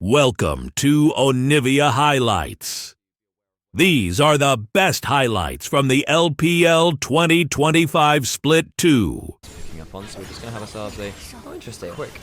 Welcome to Onivia Highlights. These are the best highlights from the LPL 2025 Split 2. Picking up on, so we're just going to have ourselves a interesting quick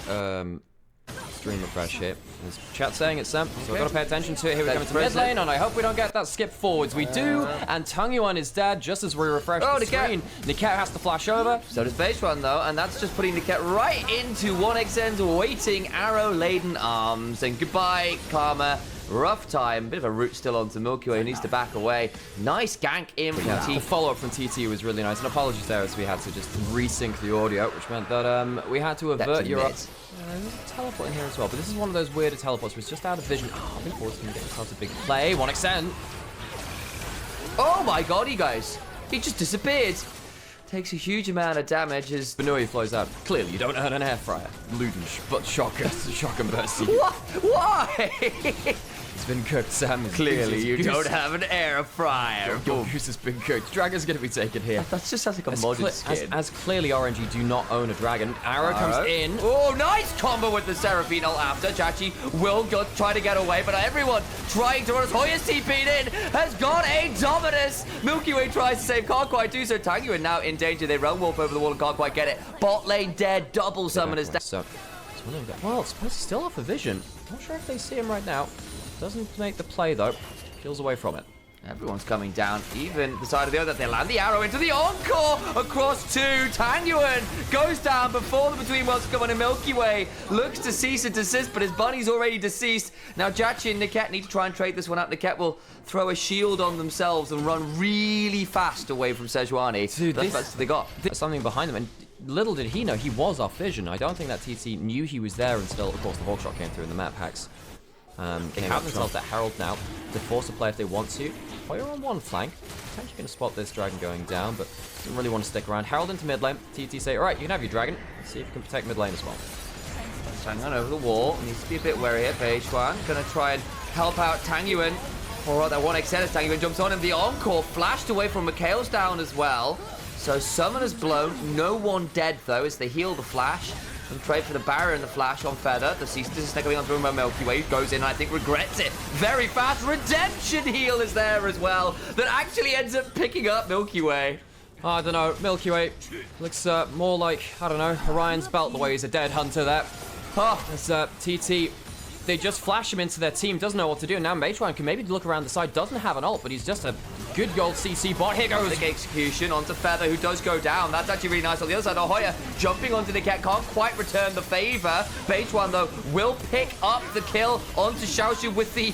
stream refresh here. There's chat saying it's Sam, so we've got to pay attention to it. Here we come into mid lane, and I hope we don't get that skip forwards. We do, and Tangyuan is dead just as we refresh the screen. Niket has to flash over. So does Beishwan though, and that's just putting Niket right into 1xn's waiting arrow-laden arms. And goodbye, Karma. Rough time, bit of a route still onto Milky Way, who needs to back away. Nice gank in from TT. The follow-up from TT was really nice, and apologies there as we had to just resync the audio, which meant that we had to avert your... There's a teleport in here as well, but this is one of those weirder teleports where it's just out of vision. Oh, I think Force can get himself a big play. 1xn. Oh my god, you guys. He just disappeared. Takes a huge amount of damage as Benui flows out. Clearly, you don't earn an air fryer. Luden, but shocker mercy. What? Why? It's been cooked, Sam. Clearly, you don't have an air fryer. Your goose has been cooked. Dragon's going to be taken here. That just sounds like a modded skin. As clearly RNG do not own a dragon. Arrow comes in. Oh, nice combo with the Seraphine ult after. Chachi will go try to get away, but everyone trying to run as Hoya's TP'd in has got a Dominus. Milky Way tries to save, can't quite do so. Tangyuan now in danger. They run wolf over the wall and can't quite get it. Bot lane dead. Double summoners down. So, well, it's supposed to still off a vision. Not sure if they see him right now. Doesn't make the play though. Kills away from it. Everyone's coming down, even the side of the other. They land the arrow into the encore across two. Tangyuan goes down before the Between Worlds come on in. Milky Way looks to cease and desist, but his bunny's already deceased. Now Jachi and Niket need to try and trade this one out. Niket will throw a shield on themselves and run really fast away from Sejuani. Dude, that's what they got. There's something behind them, and little did he know he was off vision. I don't think that TT knew he was there until, of course, the Hawkshot came through in the map hacks. They have themselves that Herald now to force a play if they want to. Hoya on one flank. Potentially going to spot this dragon going down, but doesn't really want to stick around. Herald into mid lane. TT say, alright, you can have your dragon. Let's see if you can protect mid lane as well. Tangyuan over the wall. Needs to be a bit wary here. Beishwan going to try and help out Tangyuan. Alright, that 1xn as Tangyuan jumps on him. The encore flashed away from Mikhail's down as well. So Summoner's blown. No one dead though as they heal the flash. And trade for the barrier and the flash on Feather. The Cease is coming on through by Milky Way. Goes in and I think regrets it very fast. Redemption heal is there as well. That actually ends up picking up Milky Way. I don't know. Milky Way looks more like, I don't know, Orion's belt the way he's a dead hunter there. As TT, they just flash him into their team. Doesn't know what to do. Now Beishwan can maybe look around the side. Doesn't have an ult, but he's just a good gold CC bot. Here goes the execution onto Feather, who does go down. That's actually really nice. On the other side, Hoya jumping onto the Niket, can't quite return the favor. Beishwan, though, will pick up the kill onto Xiaoshu with the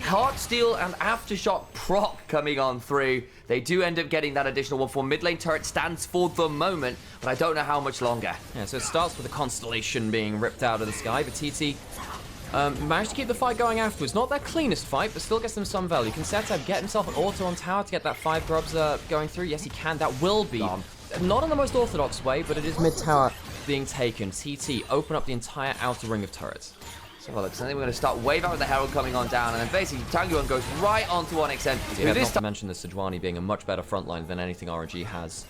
Heartsteel and Aftershock proc coming on through. They do end up getting that additional one for mid lane turret stands for the moment, but I don't know how much longer. Yeah, so it starts with a constellation being ripped out of the sky, but TT managed to keep the fight going afterwards. Not their cleanest fight, but still gets them some value. Can Setab get himself an auto on tower to get that 5 grubs going through? Yes, he can. That will be not in the most orthodox way, but it is mid-tower being taken. TT open up the entire outer ring of turrets. So well, looks, I think we're going to start way back with the Herald coming on down, and then basically Tangyuan goes right onto 1xn. Yeah, not to mention the Sejuani being a much better frontline than anything RNG has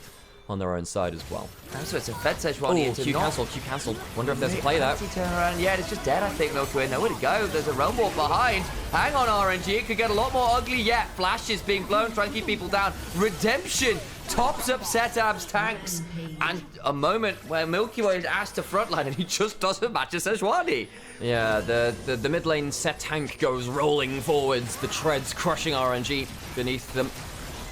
on their own side as well. So it's a Fed Sejuani into Q cancelled. Wonder if there's a play there. Turn around. Yeah, it's just dead, I think, Milky Way. Nowhere to go. There's a realm walk behind. Hang on, RNG. It could get a lot more ugly yet. Flashes being blown, trying to keep people down. Redemption tops up Setab's tanks. And a moment where Milky Way is asked to frontline, and he just doesn't match a Sejuani. Yeah, the mid lane set tank goes rolling forwards. The treads crushing RNG beneath them.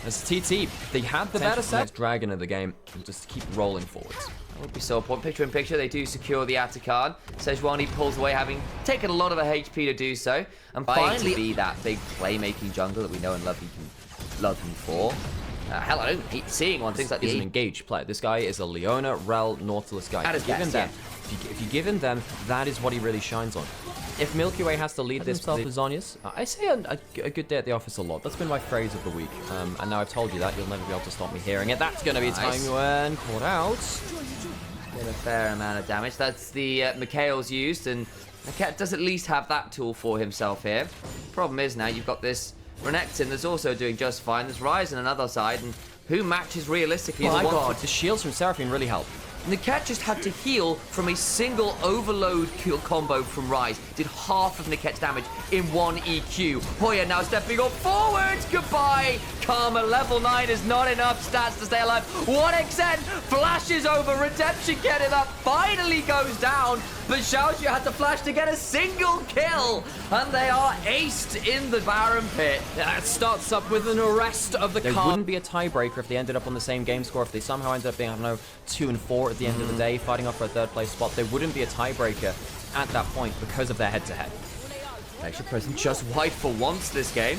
As TT, they had the better set. Dragon of the game, and just keep rolling forwards. That would be so important. Picture in picture, they do secure the Atacard. Sejuani pulls away, having taken a lot of a HP to do so. And finally to be that big playmaking jungle that we know and love him for. Hell, I don't hate seeing one. Things like He's an engaged player. This guy is a Leona, Rel, Nautilus guy. That is best, yeah. If you give him them, that is what he really shines on. If Milky Way has to lead this with Zhonya's, I say a good day at the office a lot. That's been my phrase of the week. And now I've told you that, you'll never be able to stop me hearing it. That's going to be Tangyuan caught out. Did a fair amount of damage. That's the Mikhail's used, and Niket does at least have that tool for himself here. Problem is now you've got this Renekton that's also doing just fine. There's Ryze on another side, and who matches realistically? Oh my god, the shields from Seraphine really help. Niket just had to heal from a single overload kill combo from Ryze. Did half of Niket's damage in one EQ. Hoya now stepping up forwards. Goodbye. Karma level 9 is not enough stats to stay alive. 1xN flashes over. Redemption getting up. Finally goes down. But Xiaoxu had to flash to get a single kill. And they are aced in the Baron pit. That starts up with an arrest of the There wouldn't be a tiebreaker if they ended up on the same game score. If they somehow ended up being, I don't know, 2 and 4 at the end of the day, fighting off for a third place spot, there wouldn't be a tiebreaker at that point because of their head-to-head. Extra person just wide for once this game.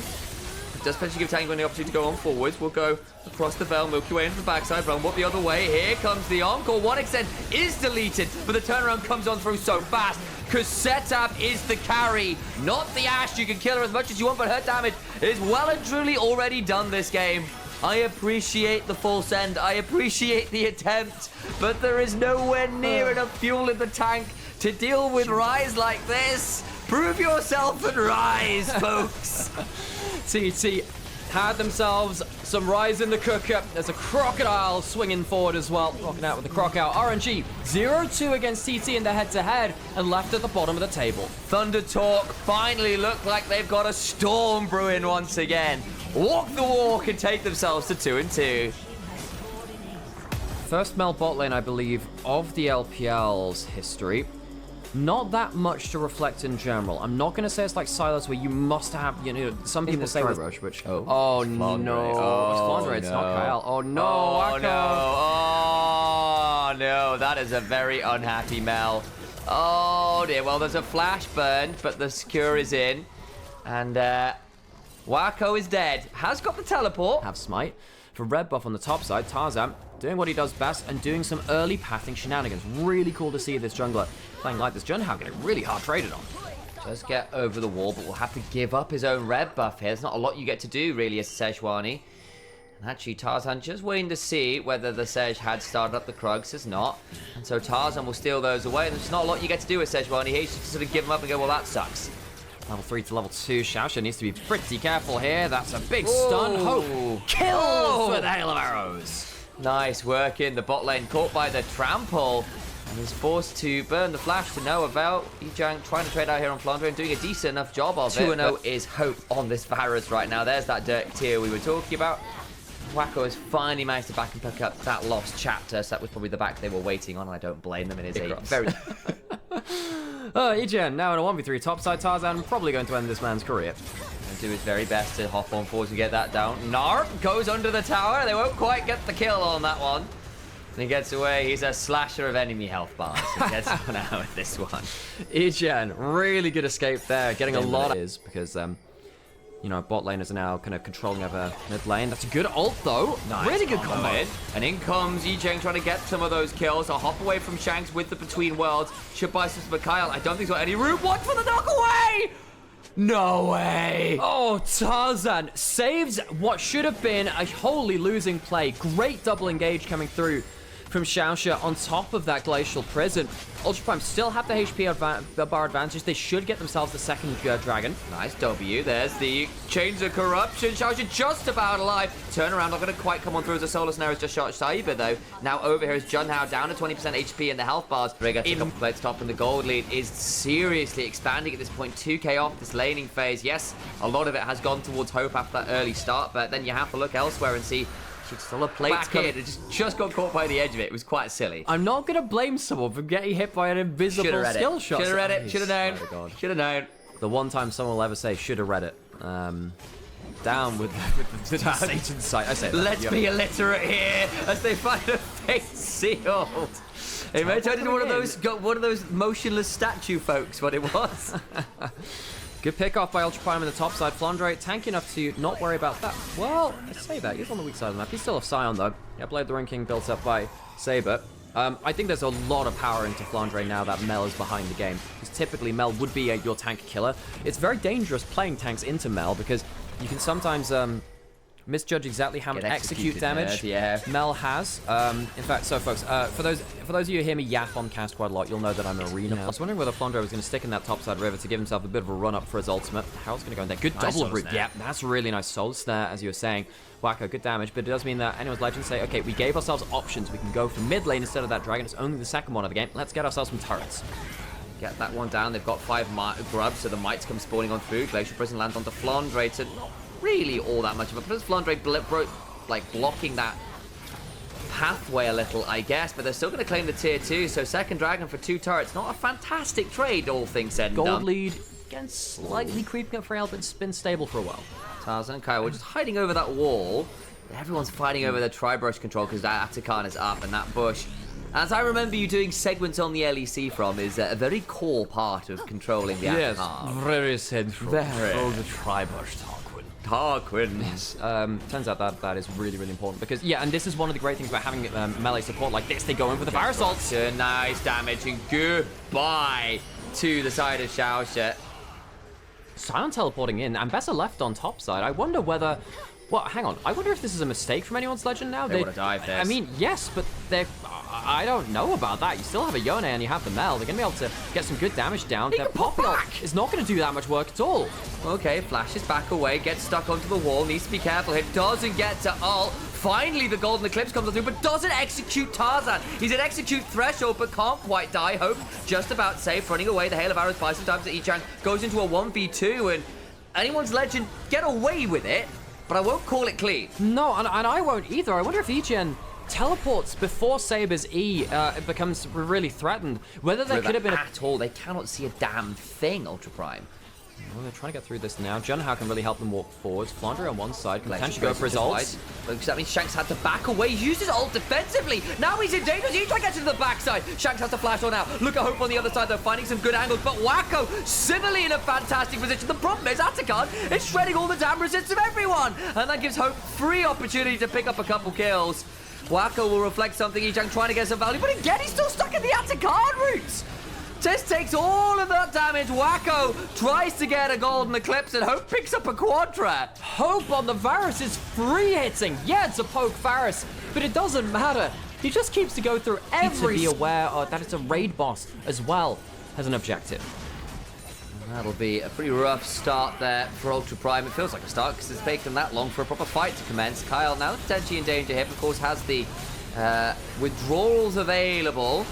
It does potentially give Tango the opportunity to go on forwards. We'll go across the Veil, Milky Way into the backside, run up the other way. Here comes the encore. 1xN is deleted, but the turnaround comes on through so fast because Setup is the carry, not the Ashe. You can kill her as much as you want, but her damage is well and truly already done this game. I appreciate the full send. I appreciate the attempt, but there is nowhere near enough fuel in the tank to deal with Ryze like this. Prove yourself and rise, folks. TT had themselves some Ryze in the cooker. There's a Crocodile swinging forward as well. Rocking out with the Croc out. RNG 0-2 against TT in the head-to-head and left at the bottom of the table. Thunder Talk finally look like they've got a storm brewing once again. Walk the walk and take themselves to 2-2. First Mel bot lane, I believe, of the LPL's history. Not that much to reflect in general. I'm not going to say it's like Silas where you must have, you know, some people say with Rush, which... Oh, no. It's Flandre, it's not Kyle. Oh, no. Oh, no. Oh, no. That is a very unhappy Mel. Oh, dear. Well, there's a flash burn, but the Secure is in. And, Wako is dead. Has got the teleport. Have smite. For red buff on the top side, Tarzan doing what he does best and doing some early pathing shenanigans. Really cool to see this jungler playing like this. Junhao getting really hard traded on. Does get over the wall, but will have to give up his own red buff here. There's not a lot you get to do, really, as Sejuani. And actually, Tarzan just waiting to see whether the Sej had started up the Krugs. Has not. And so Tarzan will steal those away. And there's not a lot you get to do with Sejuani. He should sort of give them up and go, well, that sucks. Level 3 to level 2. Xiaoxu needs to be pretty careful here. That's a big stun. Hope kills with a hail of arrows. Nice work in the bot lane. Caught by the trample. And is forced to burn the flash to no avail. Ejang trying to trade out here on Flandre and doing a decent enough job of it. 2-0 is hope on this Varus right now. There's that dirt tier we were talking about. Wako has finally managed to back and pick up that lost chapter. So that was probably the back they were waiting on. And I don't blame them. It is a very... Ejang now in a 1v3 topside. Tarzan probably going to end this man's career. And do his very best to hop on forward to get that down. Narp goes under the tower. They won't quite get the kill on that one. And he gets away. He's a slasher of enemy health bars. He gets one out with this one. Ejang, really good escape there. Getting a lot of is because you know, bot laners are now kind of controlling over mid lane. That's a good ult though. Nice. Really good combo. And in comes Ejang trying to get some of those kills. A hop away from Shanks with the Between Worlds. Should buy some for Kyle. I don't think he's got any room. Watch for the knock away! No way! Oh, Tarzan saves what should have been a wholly losing play. Great double engage coming through from Xiaoxu on top of that Glacial Prison. Ultra Prime still have the HP bar advantage. They should get themselves the second dragon. Nice W. There's the Chains of Corruption. Xiaoxu just about alive. Turnaround, not going to quite come on through as a Solar Snare has just shot Cyber, though. Now over here is Junhao down to 20% HP in the health bars. Rigger to plates top, and the gold lead is seriously expanding at this point. 2k off this laning phase. Yes, a lot of it has gone towards Hope after that early start, but then you have to look elsewhere and see still a plate here. It just got caught by the edge of it. It was quite silly. I'm not going to blame someone for getting hit by an invisible skill shot. Should have read it. Should have known. Should have known. The one time someone will ever say, should have read it. Down with the Satan's sight. I say that. Let's be illiterate here as they find a face sealed. It may turn into one of those motionless statue folks, what it was. Good pick off by Ultra Prime in the top side. Flandre tanky enough to not worry about that. Well, I say that. He's on the weak side of the map. He's still a Scion, though. Yeah, Blade the Ring King built up by Saber. I think there's a lot of power into Flandre now that Mel is behind the game. Because typically, Mel would be your tank killer. It's very dangerous playing tanks into Mel because you can sometimes misjudge exactly how much execute damage Mel has. In fact, so folks, for those of you who hear me yap on cast quite a lot, you'll know that I'm Arena. I was wondering whether Flandre was going to stick in that topside river to give himself a bit of a run up for his ultimate. How's going to go in there? Good double root. Yeah, that's a really nice soul snare, as you were saying. Wacko, good damage, but it does mean that Anyone's Legend say, okay, we gave ourselves options. We can go for mid lane instead of that dragon. It's only the second one of the game. Let's get ourselves some turrets. Get that one down. They've got 5 grubs, so the mites come spawning on through. Glacial Prison lands onto Flandre to not really all that much of a plus. Flandre blocking that pathway a little, I guess, but they're still going to claim the tier 2, so second dragon for 2 turrets. Not a fantastic trade, all things said and done. Gold lead, again, slightly creeping up for Ale, but it's been stable for a while. Tarzan and Kyle, we're just hiding over that wall. Everyone's fighting over the tri-brush control because that Atakan is up, and that bush, as I remember you doing segments on the LEC from, is a very core part of controlling the Atakan. Yes, very central. Control the tri-brush, Tarquin. Yes. Turns out that is really, really important because, yeah, and this is one of the great things about having melee support like this. They go in for the fire assaults. Nice damage and goodbye to the side of Xiaoxia. Sion teleporting in, and Bessa left on top side. I wonder whether... Well, hang on. I wonder if this is a mistake from Anyone's Legend now. They want to dive this. I mean, yes, but they're... I don't know about that. You still have a Yone and you have the Mel. They're going to be able to get some good damage down. Their pop back is not going to do that much work at all. Okay, flashes back away, gets stuck onto the wall, needs to be careful here. Doesn't get to ult. Finally, the Golden Eclipse comes through, but doesn't execute Tarzan. He's at execute threshold, but can't quite die. Hope just about safe, running away. The Hail of Arrows buys some time to Ichang. Goes into a 1v2, and Anyone's Legend get away with it, but I won't call it clean. No, and I won't either. I wonder if Ichang teleports before Saber's E becomes really threatened. Whether there could have been at all, they cannot see a damn thing, Ultra Prime. Well, they're trying to get through this now. Junhao can really help them walk forwards. Flandre on one side can potentially go for his ult. That means Shanks had to back away. He used his ult defensively. Now he's in danger. He's trying to get to the backside. Shanks has to flash on out. Look at Hope on the other side, though, finding some good angles. But Wacko, similarly in a fantastic position. The problem is Atakan is shredding all the damn resist of everyone. And that gives Hope free opportunity to pick up a couple kills. Wacko will reflect something. Ichang trying to get some value. But again, he's still stuck in the Atakan routes. Tess takes all of that damage. Wacko tries to get a Golden Eclipse, and Hope picks up a Quadra. Hope on the Varus is free hitting. Yeah, it's a poke Varus, but it doesn't matter. He just keeps to go through every... Be aware that it's a raid boss as well as an objective. That'll be a pretty rough start there for Ultra Prime. It feels like a start because it's taken that long for a proper fight to commence. Kyle now potentially in danger here. Of course, has the withdrawals available.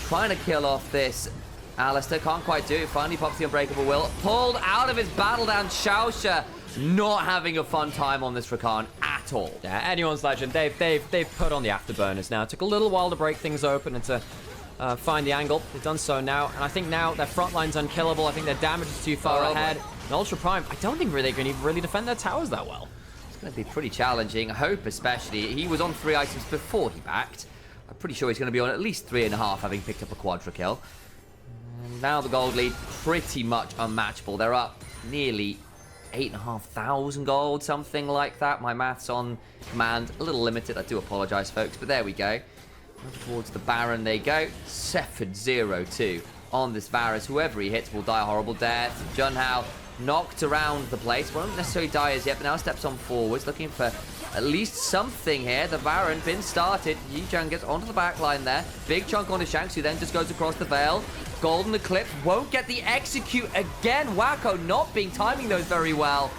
Trying to kill off this Alistair, can't quite do it. Finally pops the Unbreakable Will. Pulled out of his battle down. Xiaoxia not having a fun time on this Rakan at all. Yeah, Anyone's Legend, they've put on the afterburners now. It took a little while to break things open and to find the angle. They've done so now, and I think now their front line's unkillable. I think their damage is too far ahead. And Ultra Prime, I don't think they can even really defend their towers that well. It's going to be pretty challenging. Hope especially. He was on 3 items before he backed. I'm pretty sure he's going to be on at least 3.5, having picked up a Quadra kill. Now the gold lead pretty much unmatchable. They're up nearly 8,500 gold, something like that. My maths on command a little limited. I do apologize, folks, but there we go. Towards the Baron they go. Sephard 0-2 on this Varus. Whoever he hits will die a horrible death. Junhao knocked around the place. Won't necessarily die as yet, but now steps on forwards, looking for at least something here. The Baron been started. Yichang gets onto the back line there. Big chunk onto Shanks, who then just goes across the veil. Golden Eclipse won't get the execute again. Wacko not being timing those very well.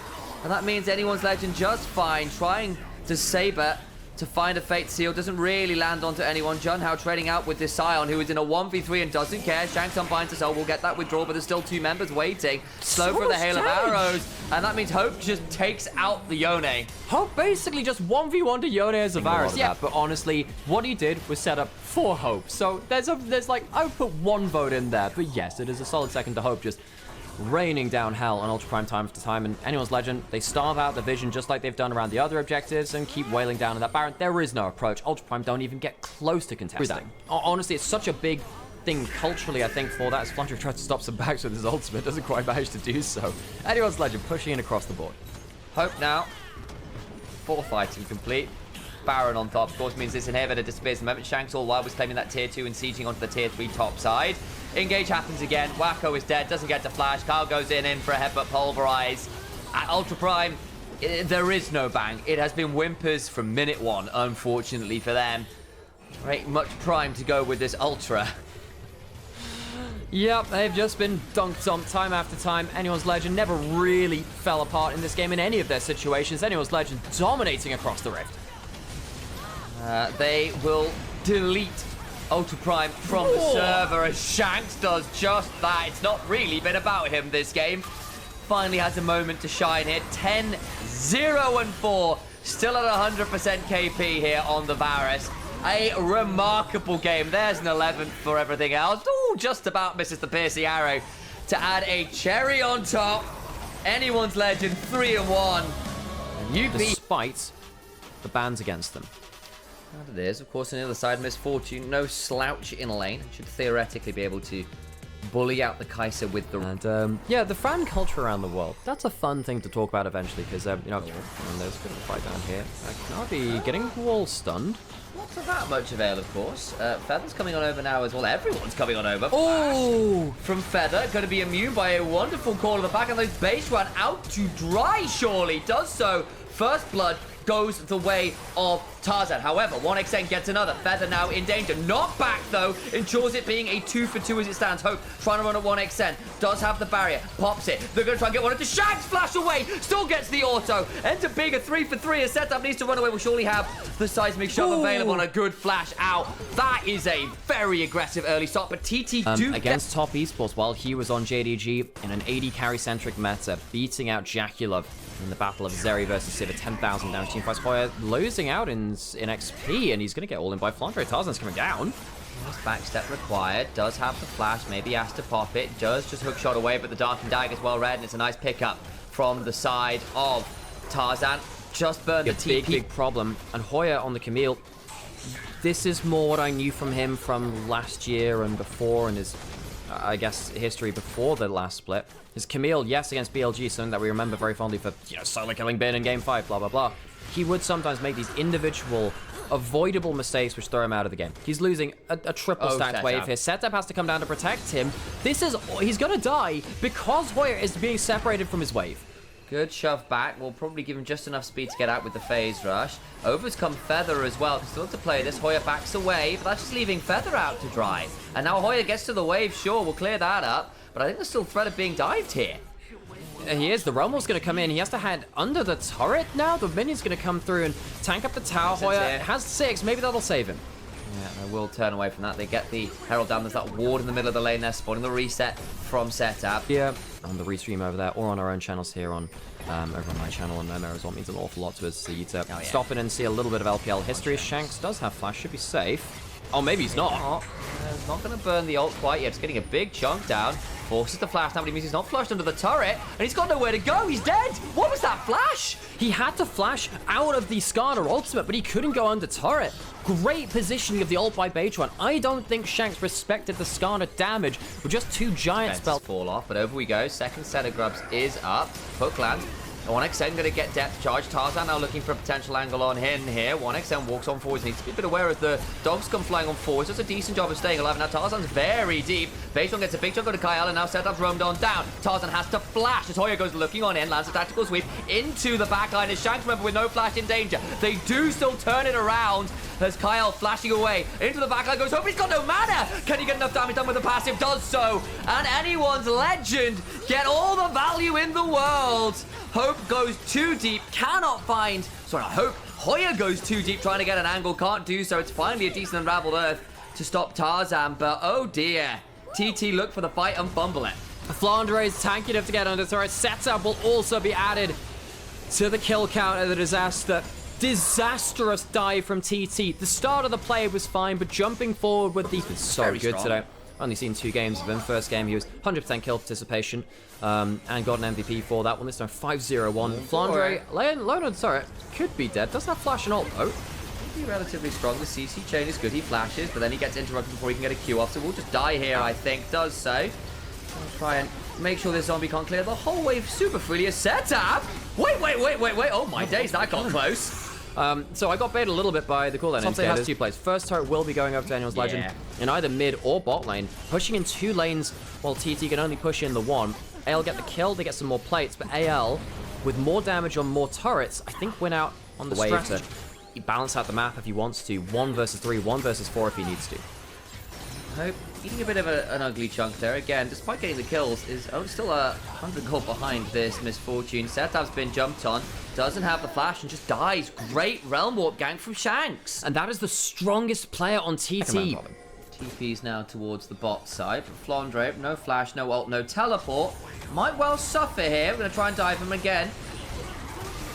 And that means Anyone's Legend just fine. Trying to Saber to find a Fate Seal. Doesn't really land onto anyone. Junhao trading out with this Sion, who is in a 1v3 and doesn't care. Shanks unbinds to Soul. We'll get that withdrawal, but there's still 2 members waiting. Slow for the Hail of Arrows. And that means Hope just takes out the Yone. Hope basically just 1v1 to Yone as a Varus. Yeah, but honestly, what he did was set up for Hope. So there's like, I would put 1 vote in there. But yes, it is a solid second to Hope, just raining down hell on Ultra Prime time after time. And Anyone's Legend, they starve out the vision just like they've done around the other objectives and keep wailing down on that Baron. There is no approach. Ultra Prime don't even get close to contesting. Honestly, it's such a big thing culturally, I think, for that. As Flandre tries to stop some backs with his ultimate, doesn't quite manage to do so. Anyone's Legend pushing in across the board. Hope now. 4th item complete. Baron on top, of course, means this inhibitor disappears the moment. Shanks all while was claiming that tier 2 and sieging onto the tier 3 top side. Engage happens again. Wacko is dead, doesn't get to flash. Kyle goes in for a headbutt pulverize. At Ultra Prime, there is no bang. It has been whimpers from minute one, unfortunately for them. Right, much prime to go with this Ultra. Yep, they've just been dunked on time after time. Anyone's Legend never really fell apart in this game in any of their situations. Anyone's Legend dominating across the Rift. They will delete Ultra Prime from the server as Shanks does just that. It's not really been about him this game. Finally has a moment to shine here. 10-0-4. Still at 100% KP here on the Varus. A remarkable game. There's an 11th for everything else. Ooh, just about misses the piercing arrow to add a cherry on top. Anyone's Legend 3-1. And you beat... Despite the bans against them. And it is, of course, on the other side, Misfortune, no slouch in lane. Should theoretically be able to bully out the Kai'Sa with the... And, yeah, the fan culture around the world. That's a fun thing to talk about eventually, because, you know, and there's a bit of a fight down here. Knavi getting wall stunned. Not for that much avail, of course. Feather's coming on over now as well. Everyone's coming on over. Oh! From Feather, going to be immune by a wonderful call of the back, and those base run out to dry, surely. Does so. First blood goes the way of Tarzan. However, 1xN gets another. Feather now in danger. Not back, though. Ensures it being a 2-for-2 as it stands. Hope trying to run at 1xN. Does have the barrier. Pops it. They're going to try and get one into Shanks. Flash away. Still gets the auto. Ends up being a 3-for-3. A setup needs to run away. Will surely have the seismic shove available and a good flash out. That is a very aggressive early start, but TT do against top esports while he was on JDG in an AD carry-centric meta, beating out Jaculov in the battle of Zeri versus Civ, a 10,000 damage team fights. Hoya losing out in XP, and he's going to get all in by Flandre. Tarzan's coming down. Back step required. Does have the flash. Maybe has to pop it. Does just hook shot away, but the Dark and Dagger is well read, and it's a nice pickup from the side of Tarzan. Just burned the TP. Big problem. And Hoya on the Camille. This is more what I knew from him from last year and before, and his, I guess, history before the last split. His Camille, yes, against BLG, something that we remember very fondly for, you know, solo killing Bin in Game 5, blah, blah, blah. He would sometimes make these individual, avoidable mistakes which throw him out of the game. He's losing a triple stacked wave here. Setup has to come down to protect him. He's gonna die because Hoya is being separated from his wave. Good shove back. Will probably give him just enough speed to get out with the phase rush. Over's come Feather as well. Still to play this. Hoya backs away, but that's just leaving Feather out to dry. And now Hoya gets to the wave. Sure, we'll clear that up. But I think there's still threat of being dived here. He is. The Romel's going to come in. He has to head under the turret now. The minion's going to come through and tank up the tower. Hoya has 6. Maybe that'll save him. Yeah, they will turn away from that. They get the Herald down. There's that ward in the middle of the lane there, spawning the reset from setup. Yeah, on the restream over there, or on our own channels here on over on my channel on Nemo as well, means an awful lot to us. So you to stop in and see a little bit of LPL history. Shanks does have flash, should be safe. Oh, maybe he's not. Not going to burn the ult quite yet. It's getting a big chunk down. Forces the flash now, but he means he's not flushed under the turret, and he's got nowhere to go. He's dead. What was that flash? He had to flash out of the Skarner ultimate, but he couldn't go under turret. Great positioning of the ult by Beitron. I don't think Shanks respected the Skarner damage with just 2 giant spells. Fall off, but over we go. Second set of grubs is up. Hook lands. 1xN going to get depth charge. Tarzan now looking for a potential angle on him here. 1xN walks on forwards. Needs to be a bit aware as the dogs come flying on forwards. Does a decent job of staying alive. Now Tarzan's very deep. Beitron gets a big chunk of the Kyle, and now setup's roamed on down. Tarzan has to flash as Hoya goes looking on in. Lands a tactical sweep into the backline. As Shanks, remember, with no flash in danger. They do still turn it around. There's Kyle flashing away into the backline. Goes, hope he's got no mana. Can he get enough damage done with the passive? Does so. And anyone's Legend get all the value in the world. Hope goes too deep. Cannot find. Sorry, Hope. Hoya goes too deep trying to get an angle. Can't do so. It's finally a decent unraveled earth to stop Tarzan. But oh dear. TT look for the fight and fumble it. Flandre is tanky enough to get under turret. Setup will also be added to the kill count of the disaster. Disastrous dive from TT. The start of the play was fine, but jumping forward with the... So good strong today. Only seen 2 games of him. First game, he was 100% kill participation and got an MVP for that one. This time, 5-0-1. Flandre, lone on turret, could be dead. Doesn't have flash and ult, though. Be relatively strong. The CC chain is good. He flashes, but then he gets interrupted before he can get a Q off. So we'll just die here, I think. Does so. I'll try and make sure this zombie can't clear the whole wave super freely. A setup. Wait. Oh my days, that got close. So I got baited a little bit by the cooldown indicators. Has 2 plays. First turret will be going over to Anyone's Legend in either mid or bot lane, pushing in 2 lanes while TT can only push in the 1. AL get the kill, they get some more plates, but AL with more damage on more turrets, I think win out on the Wave strategy. He balance out the map if he wants to. 1 versus 3, 1 versus 4 if he needs to. Hope eating a bit of an ugly chunk there. Again, despite getting the kills, is still 100 gold behind this misfortune. Setup's been jumped on, doesn't have the flash, and just dies. Great Realm Warp gank from Shanks. And that is the strongest player on TT. TP's now towards the bot side. Flandre, no flash, no ult, no teleport. Might well suffer here. We're going to try and dive him again.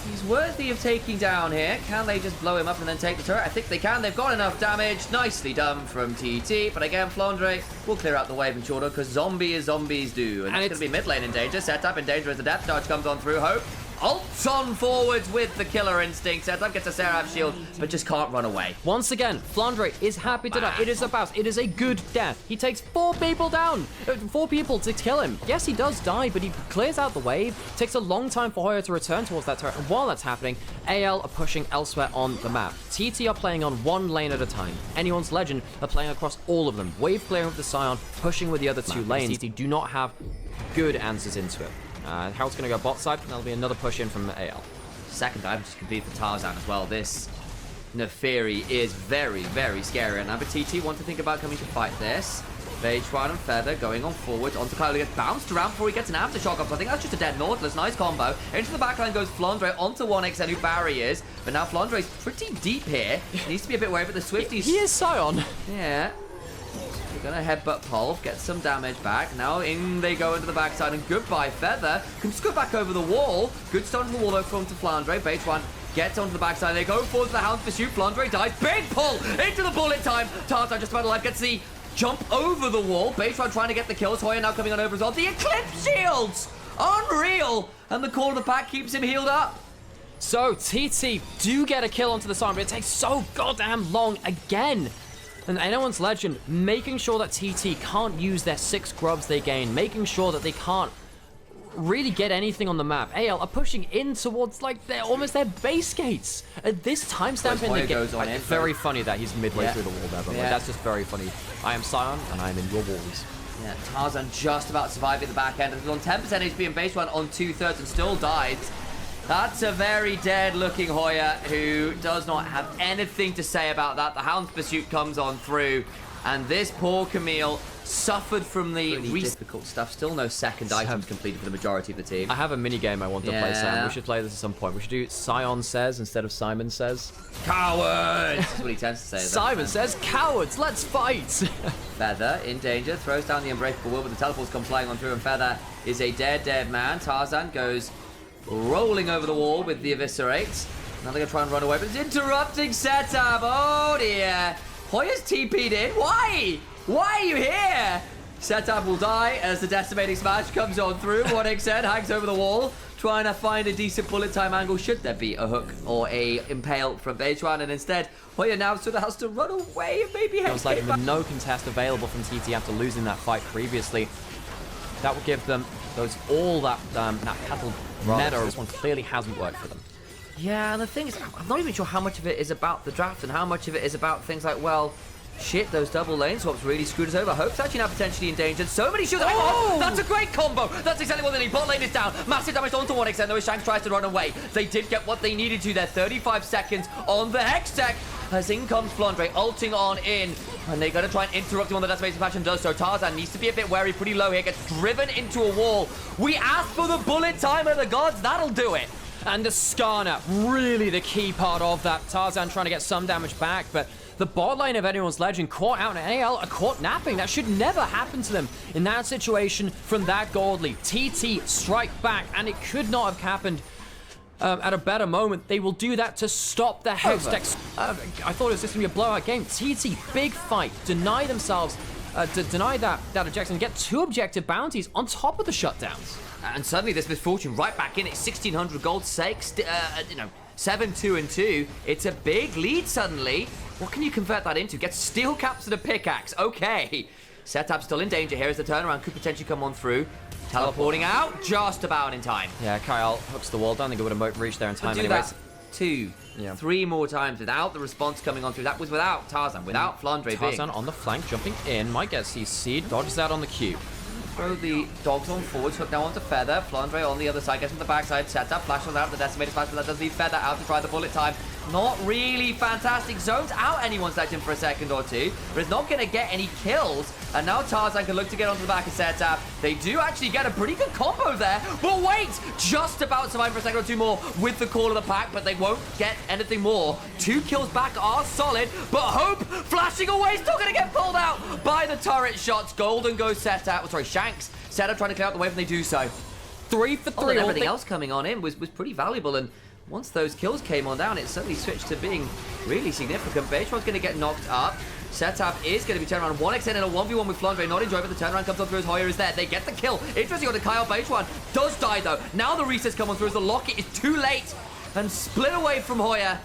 He's worthy of taking down here. Can they just blow him up and then take the turret? I think they can. They've got enough damage. Nicely done from TT. But again, Flandre will clear out the wave in short order because zombie is zombies do. And it's going to be mid lane in danger. Setup in danger as the death charge comes on through. Hope ults on forwards with the killer instinct. Setup gets a Seraph shield, but just can't run away. Once again, Flandre is happy to die. It is a bounce. It is a good death. He takes 4 people down. 4 people to kill him. Yes, he does die, but he clears out the wave. Takes a long time for Hoya to return towards that turret. And while that's happening, AL are pushing elsewhere on the map. TT are playing on 1 lane at a time. Anyone's Legend are playing across all of them. Wave clearing with the Scion, pushing with the other 2 lanes. TT do not have good answers into it. Harold's going to go bot side, and that'll be another push in from AL. Second dive just complete for Tarzan as well. This Neferi is very, very scary. And now, but TT want to think about coming to fight this. Veijuan and Feather going on forward onto Kyle. He gets bounced around before he gets an aftershock off. So I think that's just a dead Nautilus. Nice combo. Into the backline goes Flandre onto 1xN, who Barry is. But now Flandre's pretty deep here. He needs to be a bit wary, but the Swifties... He is Scion. Yeah. They're going to headbutt Pulv, get some damage back. Now in they go into the backside, and goodbye Feather. Can just go back over the wall. Good start on the wall though from to Flandre. Veijuan gets onto the backside. They go forward to the Hound's pursuit. Flandre dies. Big pull into the bullet time. Tarzan just about alive. Gets the jump over the wall. Baitron trying to get the kills. Hoya now coming on over as well. The Eclipse shields! Unreal! And the call of the pack keeps him healed up. So, TT do get a kill onto the Scion, but it takes so goddamn long again. And anyone's Legend making sure that TT can't use their 6 grubs they gain, making sure that they can't really get anything on the map. AL are pushing in towards like almost their base gates. At this timestamp in the game, very funny that he's midway through the wall there, but like, that's just very funny. I am Scion and I am in your walls. Yeah, Tarzan just about surviving the back end. He's on 10% HP and base one on 2/3 and still died. That's a very dead-looking Hoya who does not have anything to say about that. The Hound's Pursuit comes on through, and this poor Camille suffered from the really difficult stuff. Still no second items completed for the majority of the team. I have a mini game I want to play, Sam. We should play this at some point. We should do Scion says instead of Simon says. Cowards! That's what he tends to say. Simon says, cowards, let's fight! Feather in danger, throws down the Unbreakable Will, but the teleports come flying on through, and Feather is a dead man. Tarzan goes rolling over the wall with the Eviscerate. Now they're going to try and run away, but it's interrupting setup. Oh dear. Hoya's TP'd in. Why? Why are you here? Setup will die as the Decimating Smash comes on through. 1xN hangs over the wall, trying to find a decent bullet time angle should there be a hook or a impale from Veijuan, and instead Hoya now sort of has to run away and maybe Feels like with no contest available from TT after losing that fight previously. That will give them that cattle meta. This one clearly hasn't worked for them. Yeah, and the thing is, I'm not even sure how much of it is about the draft and how much of it is about things like, well, shit, those double lane swaps really screwed us over. Hope's actually now potentially endangered. So many shields. Oh, that's a great combo. That's exactly what they need. Bot lane is down. Massive damage onto 1xN, though, as Shanks tries to run away. They did get what they needed to there. 35 seconds on the Hex Tech. As in comes Flandre, ulting on in. And they're going to try and interrupt him on the Decimating Smash, and does so. Tarzan needs to be a bit wary, pretty low here. Gets driven into a wall. We asked for the bullet time of the gods. That'll do it. And the Skarner, really the key part of that. Tarzan trying to get some damage back, but the bot lane of anyone's Legend caught out, and AL are caught napping. That should never happen to them in that situation from that gold lead. TT strike back, and it could not have happened at a better moment. They will do that to stop the Hextech. I thought it was just going to be a blowout game. TT, big fight, deny themselves, deny that objection, get 2 objective bounties on top of the shutdowns. And suddenly this misfortune right back in. It's 1,600 gold, 7-2-2. It's a big lead suddenly. What can you convert that into? Get steel caps and a pickaxe. Okay. Setup still in danger here as the turnaround could potentially come on through. Teleporting out just about in time. Yeah, Kyle hooks the wall down. They would have reached there in time anyways. 2, 3 more times without the response coming on through. That was without Tarzan, without Flandre. Tarzan on the flank, jumping in. Might get CC'd. Dodges out on the Q. throw the dogs on forward. Hook now onto Feather. Flandre on the other side, gets from the backside. Sets up, flash on out the decimated smash, but that does leave Feather out to try the bullet time. Not really fantastic. Zones out anyone's legend for a second or two, but it's not going to get any kills. And now Tarzan can look to get onto the back of Setup. They do actually get a pretty good combo there. But wait, just about survive for a second or two more with the call of the pack, but they won't get anything more. 2 kills back are solid, but Hope flashing away, still going to get pulled out by the turret shots. Golden goes Setup, sorry, Shanks. Setup trying to clear out the way when they do so. 3 for 3. and Everything else coming on in was pretty valuable, and once those kills came on down, it suddenly switched to being really significant. Beitron's going to get knocked up. Setup is going to be turned around. 1xN in a 1v1 with Flandre. Not enjoying, but the turnaround comes on through as Hoya is there. They get the kill. Interesting on the Kyle. Beitron does die, though. Now the resets come on through as the Locket is too late. And split away from Hoya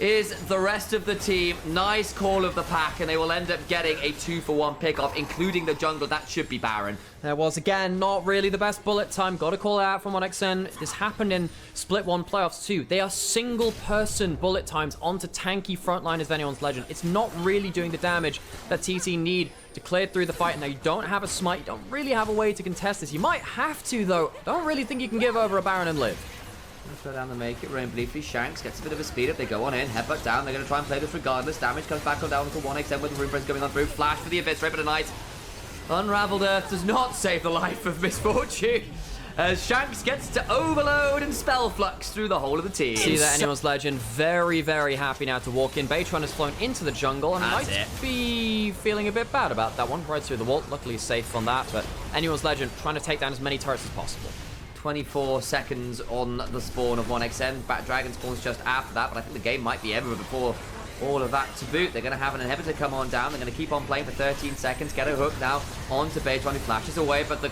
is the rest of the team. Nice call of the pack, and they will end up getting a 2-for-1 pickoff, including the jungle. That should be Baron. There was, again, not really the best bullet time. Got to call it out from 1xN. This happened in Split 1 playoffs too. They are single-person bullet times onto tanky frontliners of anyone's legend. It's not really doing the damage that TT need to clear through the fight. Now, you don't have a smite. You don't really have a way to contest this. You might have to, though. Don't really think you can give over a Baron and live. Throw down the make it, Rain briefly. Shanks gets a bit of a speed up. They go on in, headbutt down. They're going to try and play this regardless. Damage comes back on down to 1xN with the Rune Prince coming on through. Flash for the Eviscerate, but a Knight. Unraveled Earth does not save the life of Misfortune, as Shanks gets to overload and spell flux through the whole of the team. See that anyone's legend very, very happy now to walk in. Beitron has flown into the jungle and might be feeling a bit bad about that one. Right through the wall. Luckily safe on that, but anyone's legend trying to take down as many turrets as possible. 24 seconds on the spawn of 1xN. Bat Dragon spawns just after that, but I think the game might be over before all of that to boot. They're going to have an inhibitor come on down. They're going to keep on playing for 13 seconds. Get a hook now onto Beitron, who flashes away, but the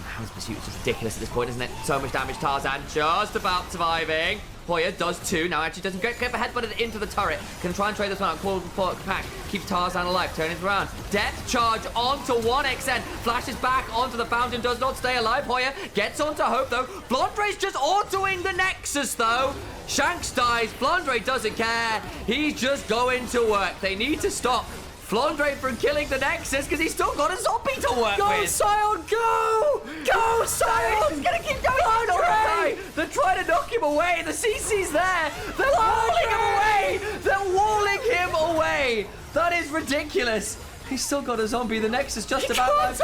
Hound's Pursuit is just ridiculous at this point, isn't it? So much damage. Tarzan just about surviving. Hoya does too. Now actually doesn't get headbutted into the turret. Can try and trade this one out. Call pack. Keeps Tarzan alive. Turning it around. Depth charge onto 1xN. Flashes back onto the fountain. Does not stay alive. Hoya gets onto Hope though. Flandre's just autoing the Nexus though. Shanks dies. Flandre doesn't care. He's just going to work. They need to stop Flandre from killing the Nexus because he's still got a zombie to work with. Go, Sion, go! Go, Sion! He's going to keep going on all the time. They're trying to knock him away. The CC's there. They're walling him away. They're walling him away. That is ridiculous. He's still got a zombie. The Nexus just about...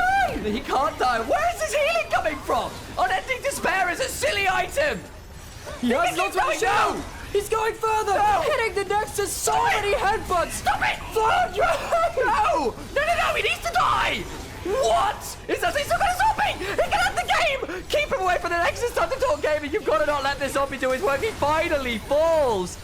He can't die. Where is his healing coming from? Unending Despair is a silly item. He has not to show. He's going further! No. Hitting the Nexus, so many headbutts! Stop it! No! No, he needs to die! What? He's still got a zombie! He can end the game! Keep him away from the Nexus, time to talk gaming. You've got to not let this zombie do his work. He finally falls.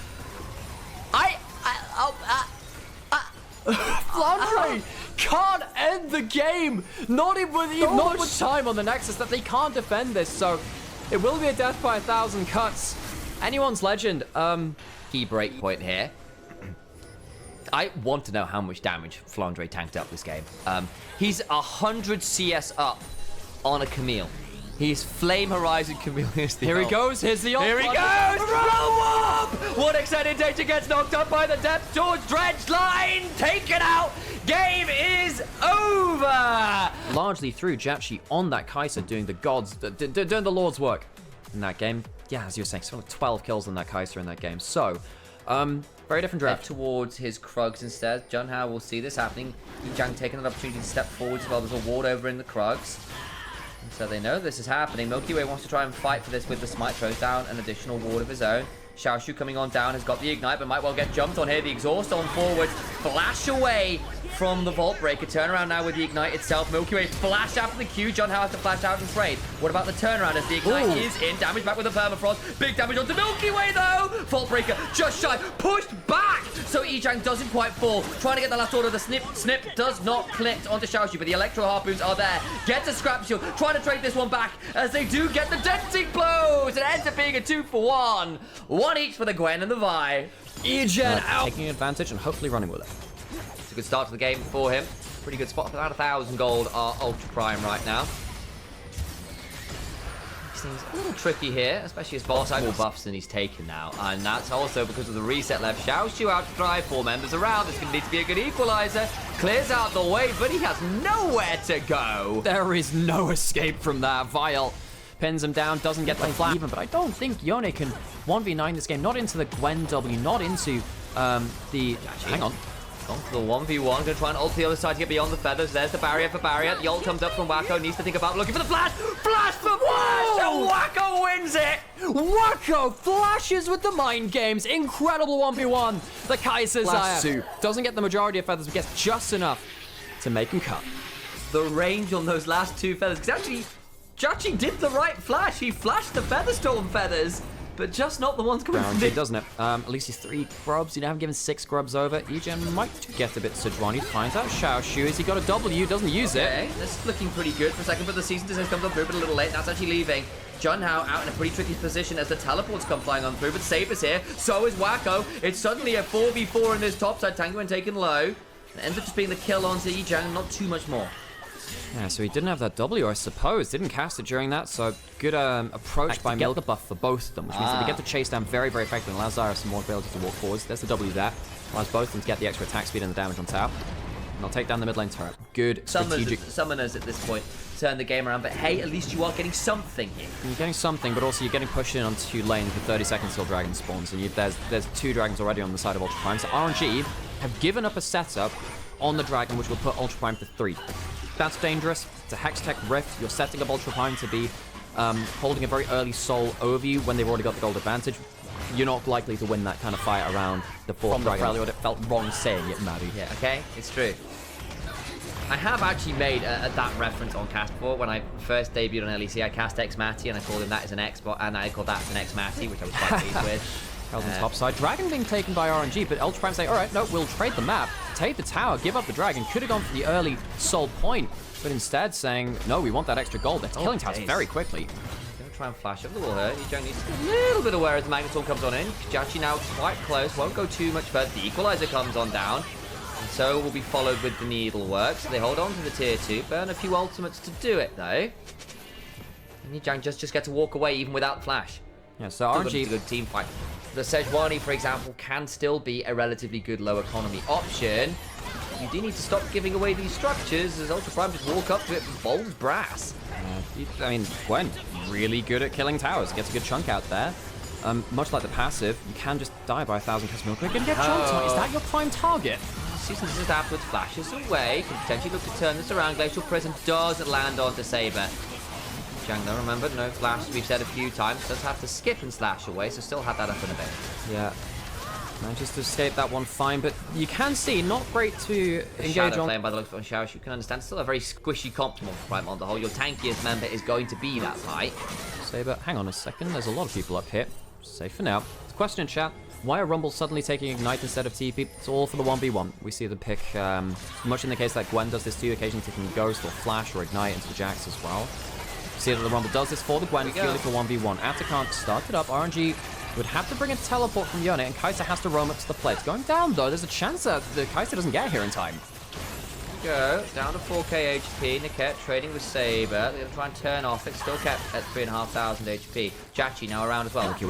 Flandre can't end the game! Not even not much time on the Nexus that they can't defend this, so it will be a death by 1,000 cuts. Anyone's legend, Key break point here. I want to know how much damage Flandre tanked up this game. He's 100 CS up on a Camille. He's Flame Horizon Camille. Here he goes, here's the ult. Here he goes! Roll up! 1xN in danger gets knocked up by the depth towards Dredge line. Taken out. Game is over. Largely through Jachi on that Kai'Sa doing the gods, doing the Lord's work in that game. Yeah, as you were saying, something like 12 kills on that Kai'Sa in that game. So, very different draft. Towards his Krugs instead. Junhao will see this happening. Yijang taking an opportunity to step forward as well. There's a ward over in the Krugs. And so they know this is happening. Milky Way wants to try and fight for this with the smite. Throws down an additional ward of his own. Xiaoshu coming on down has got the ignite, but might well get jumped on here. The exhaust on forward. Flash away from the Vault Breaker. Turnaround now with the ignite itself. Milky Way flash after the Q. Junhao has to flash out and trade. What about the turnaround as the ignite is in? Damage back with the permafrost. Big damage onto Milky Way though. Vault Breaker just shy. Pushed back. So Yijang doesn't quite fall. Trying to get the last order. The snip does not click onto Xiaoshu, but the Electro Harpoons are there. Gets a Scrap Shield. Trying to trade this one back as they do get the Denting Blows. It ends up being a 2-for-1. One each for the Gwen and the Vi. Egen out. Taking advantage and hopefully running with it. It's a good start to the game for him. Pretty good spot. About 1,000 gold are Ultra Prime right now. seems a little tricky here, especially as Boss has more buffs than he's taken now. And that's also because of the reset left. Xiaoshu out to drive 4 members around. It's going to need to be a good equalizer. Clears out the way, but he has nowhere to go. There is no escape from that. Vile pins him down, doesn't get the flat even, but I don't think Yone can 1v9 this game. Not into the Gwen W, not into the... Hang on. Gone for the 1v1, gonna try and ult the other side to get beyond the feathers. There's the barrier for barrier. The ult comes up from Wacko, needs to think about looking for the flash. Flash for Flash, and Wacko wins it. Wacko flashes with the mind games. Incredible 1v1. The Kaiser's Eye doesn't get the majority of feathers, but gets just enough to make him cut. The range on those last 2 feathers, because actually, Jachi did the right flash. He flashed the Featherstorm feathers, but just not the ones coming from Guaranteed, doesn't it? At least he's 3 grubs. You haven't given 6 grubs over. Egen might get a bit Sejuani. Finds out Xiaoshu. Has he got a W? Doesn't use it. This is looking pretty good for a second, but the season design comes on through, but a little late. That's actually leaving Junhao out in a pretty tricky position as the teleports come flying on through, but Saber's here. So is Wacko. It's suddenly a 4v4 in this top side. Tanguin taken low. It ends up just being the kill onto Egen, not too much more. Yeah, so he didn't have that W, I suppose. Didn't cast it during that, so good approach by Milk. The buff for both of them, which means that they get to chase down very, very effectively. Allows Zyra some more ability to walk forwards. There's the W there. Allows both of them to get the extra attack speed and the damage on top. And they'll take down the mid lane turret. Good strategic. Summoners at this point turn the game around, but hey, at least you are getting something here. You're getting something, but also you're getting pushed in on 2 lanes with 30 seconds till Dragon spawns, and there's 2 dragons already on the side of Ultra Prime. So RNG have given up a setup on the Dragon, which will put Ultra Prime to 3. That's dangerous. It's a Hextech Rift. You're setting up Ultra Prime to be holding a very early soul over you when they've already got the gold advantage. You're not likely to win that kind of fight around the 4th Dragon. It felt wrong saying it, Maddie. Yeah, okay, it's true. I have actually made that reference on cast before. When I first debuted on LEC, I cast X Matty and I called him that as an X bot, and I called that an X Matty, which I was quite pleased with. Kelvin's top side. Dragon being taken by RNG, but Ultra Prime say, all right, no, we'll trade the map, take the tower, give up the Dragon. Could have gone for the early soul point, but instead saying, no, we want that extra gold. They're killing towers very quickly. Gonna try and flash up the wall here. Egen needs to get a little bit aware as the Magnetorm comes on in. Jachi now quite close, won't go too much further. The Equalizer comes on down, and so will be followed with the Needlework. So they hold on to the tier 2, burn a few ultimates to do it though. And Egen just get to walk away even without flash. Yeah, so RNG, a good team fight. The Sejuani, for example, can still be a relatively good low economy option. You do need to stop giving away these structures as Ultra Prime just walk up to it and bowls brass. I mean, Gwen, really good at killing towers. Gets a good chunk out there. Much like the passive, you can just die by 1,000 custom milk. You're going to get jumped on. Is that your prime target? Season just afterwards flashes away. Can potentially look to turn this around. Glacial Prism does land onto Saber. Zhang, though, remember, no flash, we've said a few times, does have to skip and slash away, so still had that up in a bit. Yeah. Manages to escape that one fine, but you can see, not great to engage Shadow on. Flame by the looks of Xiaoshu, you can understand, still a very squishy comp to Ultra Prime on the whole. Your tankiest member is going to be that fight. Saber, hang on a second, there's a lot of people up here. Safe for now. Question in chat, why are Rumble suddenly taking Ignite instead of TP? It's all for the 1v1. We see the pick, much in the case that Gwen does this too, occasionally taking Ghost or Flash or Ignite into the Jax as well. See that the Rumble does this for the Gwen, purely for 1v1. Atacant started up. RNG would have to bring a teleport from Yone, and Kai'Sa has to roam up to the plate. Going down, though, there's a chance that the Kai'Sa doesn't get here in time. Go down to 4k HP. Niket trading with Saber. They're going to try and turn off. It's still kept at 3,500 HP. Jachi now around as well. Milky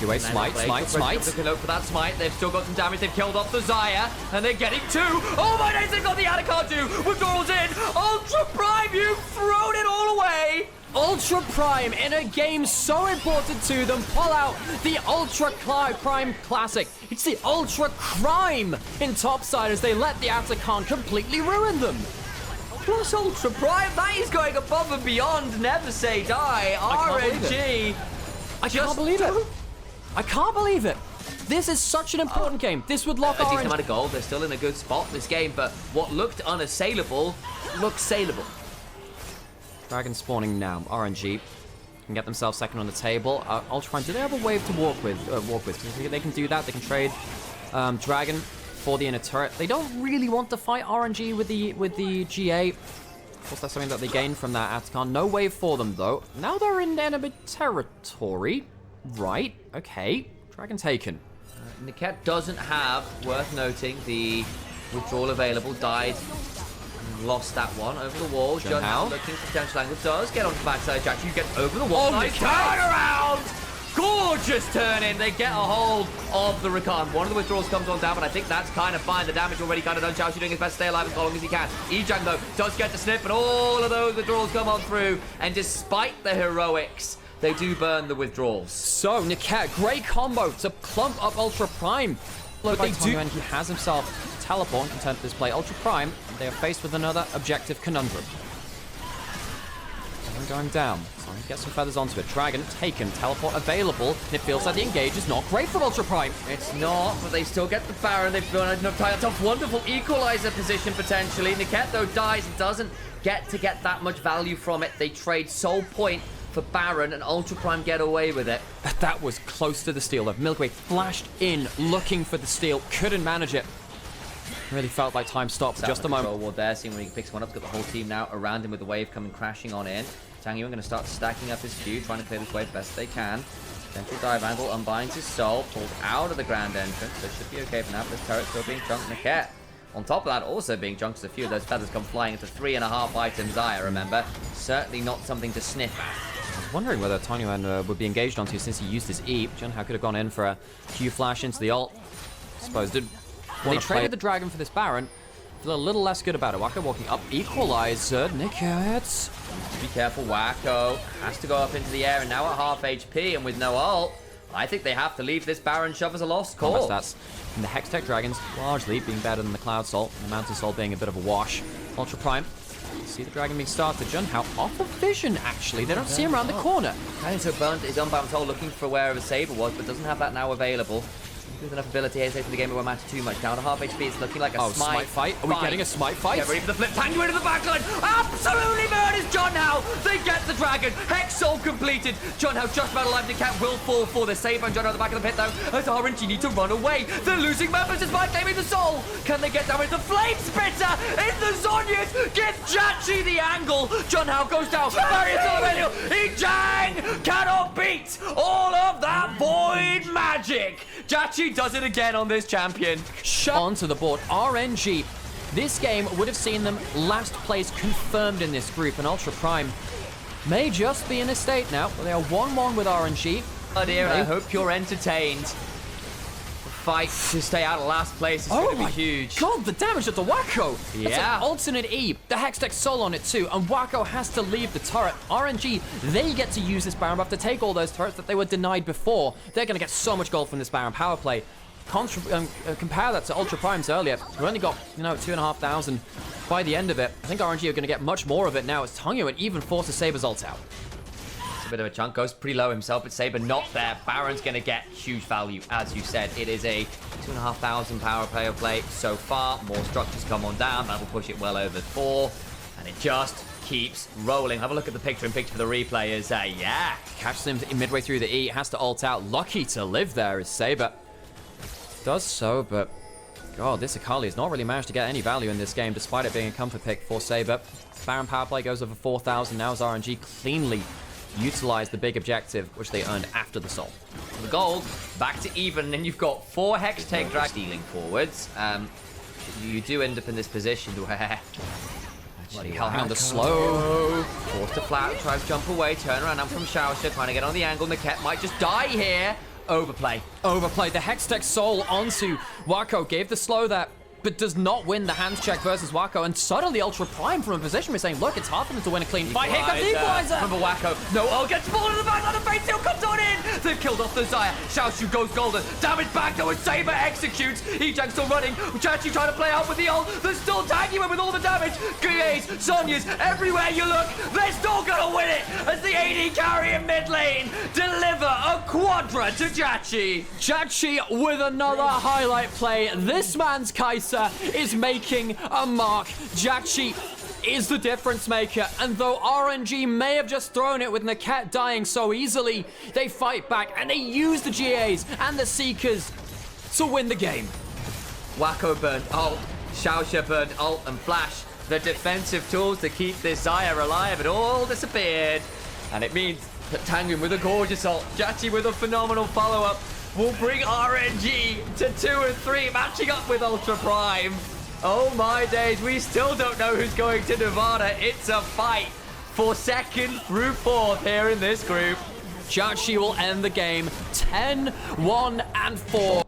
Way, smite. Looking out for that smite. They've still got some damage. They've killed off the Xayah, and they're getting 2. Oh my days, they've got the Atacant too. Withdrawals in. Ultra Prime, you've thrown it all away. Ultra Prime, in a game so important to them, pull out the Ultra Prime Classic. It's the Ultra Crime in topside as they let the Atacant completely ruin them. Plus Ultra Prime, that is going above and beyond. Never say die. RNG. I can't believe it. I can't believe it. This is such an important game. This would lock a decent RNG. amount of gold. They're still in a good spot this game, but what looked unassailable looks saleable. Dragon spawning now. RNG can get themselves second on the table. Ultra Prime, do they have a wave to walk with? They can do that. They can trade Dragon for the inner turret. They don't really want to fight RNG with the GA. Of course, that's something that they gain from that Atacant. No wave for them, though. Now they're in enemy territory. Right. Okay. Dragon taken. Niket doesn't have, worth noting, the withdrawal available. Died Lost that one over the wall. Jun Hao looking for potential angle. Does get onto the backside. Jack, you get over the wall. Oh, Nice turnaround! Gorgeous turn in. They get a hold of the Rakan. One of the withdrawals comes on down, but I think that's kind of fine. The damage already kind of done. Xiaoxi doing his best to stay alive as long as he can. Ejang, though, does get to snip, and all of those withdrawals come on through. And despite the heroics, they do burn the withdrawals. So, Niket, great combo to clump up Ultra Prime. But they do, and he has himself teleport in terms of this play. Ultra Prime, they are faced with another objective conundrum. Going down. So he gets some feathers onto it. Dragon taken, teleport available, and it feels like the engage is not great for Ultra Prime. It's not, but they still get the Baron. They've got enough time. That's a wonderful equalizer position potentially. Niket, though, dies and doesn't get that much value from it. They trade Soul Point for Baron, and Ultra Prime get away with it. That was close to the steal. Milkway flashed in, looking for the steal, couldn't manage it. Really felt like time stopped for just a moment. Ward there, seeing when he picks one up. Got the whole team now around him with the wave coming crashing on in. Tangyuan going to start stacking up his Q, trying to clear this wave best they can. Central dive angle, unbinds his soul, pulled out of the grand entrance, so it should be okay for now. But this turret still being chunked. Niket, on top of that, also being chunked, as a few of those feathers come flying into 3.5 items. Remember, certainly not something to sniff at. I was wondering whether Tangyuan would be engaged onto since he used his E. Junhao could have gone in for a Q flash into the ult. I suppose did. They traded the Dragon for this Baron. Feel a little less good about it. Wacko walking up, equalizer. Niket. Be careful, Wacko has to go up into the air, and now at half HP and with no ult, I think they have to leave this Baron shove as a lost cause. That's and the Hextech Dragons largely being better than the Cloud Soul, and the Mountain Soul being a bit of a wash. Ultra Prime. See the Dragon being started. Junhao off of vision, actually. They don't see him around the corner. Kind of so burnt his unbound soul looking for where his saber was, but doesn't have that now available. With enough ability here to the game, it won't matter too much. Down to half HP, it's looking like a smite fight. Are we getting a smite fight? Get ready for the flip. Tango into the backline. Absolutely murders Junhao. They get the Dragon. Hex Soul completed. Junhao just about alive. Niket will fall for the save. And Junhao at the back of the pit, though. As RNG need to run away. They're losing members despite claiming the soul. Can they get down with the Flame Spitter in the Zonyas? Give Jachi the angle. Junhao goes down. Barrier to the Ejang cannot beat all of that void magic. Jachi does it again on this champion. Onto the board. RNG. This game would have seen them last place confirmed in this group, and Ultra Prime may just be in a state now. Well, they are 1-1 with RNG. Oh dear, I hope you're entertained. The fight to stay out of last place is going to be huge. God, the damage of the Wacko. Yeah. That's an alternate E. The Hextech Soul on it too, and Wacko has to leave the turret. RNG, they get to use this Baron buff to take all those turrets that they were denied before. They're going to get so much gold from this Baron power play. Compare that to Ultra Primes earlier. We only got, 2,500 by the end of it. I think RNG are going to get much more of it now as Tangyuan even forces Saber's ult out. It's a bit of a chunk. Goes pretty low himself, but Saber not there. Baron's going to get huge value, as you said. It is a 2,500 power play so far. More structures come on down. That'll push it well over 4. And it just keeps rolling. Have a look at the picture-in-picture for the replayers. Yeah. Catches him midway through the E. Has to ult out. Lucky to live there is Saber. Does so, but God, this Akali has not really managed to get any value in this game, despite it being a comfort pick for Saber. Baron power play goes over 4,000. Now as RNG cleanly utilized the big objective, which they earned after the soul. The gold, back to even, and then you've got 4 Hextech Drag stealing forwards. You do end up in this position where... Bloody hell, on the slow. Forced to flat, tries to jump away, turn around, I'm from Xiaoxi, trying to get on the angle. Niket might just die here. Overplay. The Hextech Soul onto Wacko. Gave the slow that, but does not win the hands check versus Wacko. And suddenly Ultra Prime from a position we're saying, look, it's hard for them to win a clean fight. Here comes the equalizer. Remember Wacko. No, gets ball in the back. The face seal comes on in. They've killed off the Zaya. Xiaoxi goes golden. Damage back though, and Saber executes. Ejang still running. Chachi trying to play out with the ult. They're still tagging him with all the damage. Guilles, Sonyas, everywhere you look, they're still gonna win it as the AD carry in mid lane deliver a quadra to Chachi. Chachi with another highlight play. This man's Kai'Sa is making a mark. Chachi is the difference maker, and though RNG may have just thrown it with Niket dying so easily, they fight back and they use the GAs and the Seekers to win the game. Wacko burned ult, Xiaoxi burned ult and flash. The defensive tools to keep this Zaya alive had all disappeared, and it means that Tangyuan with a gorgeous ult, Chachi with a phenomenal follow-up will bring RNG to 2 and 3, matching up with Ultra Prime. Oh my days, we still don't know who's going to Nevada. It's a fight for second through fourth here in this group. Judgy will end the game 10-1-4.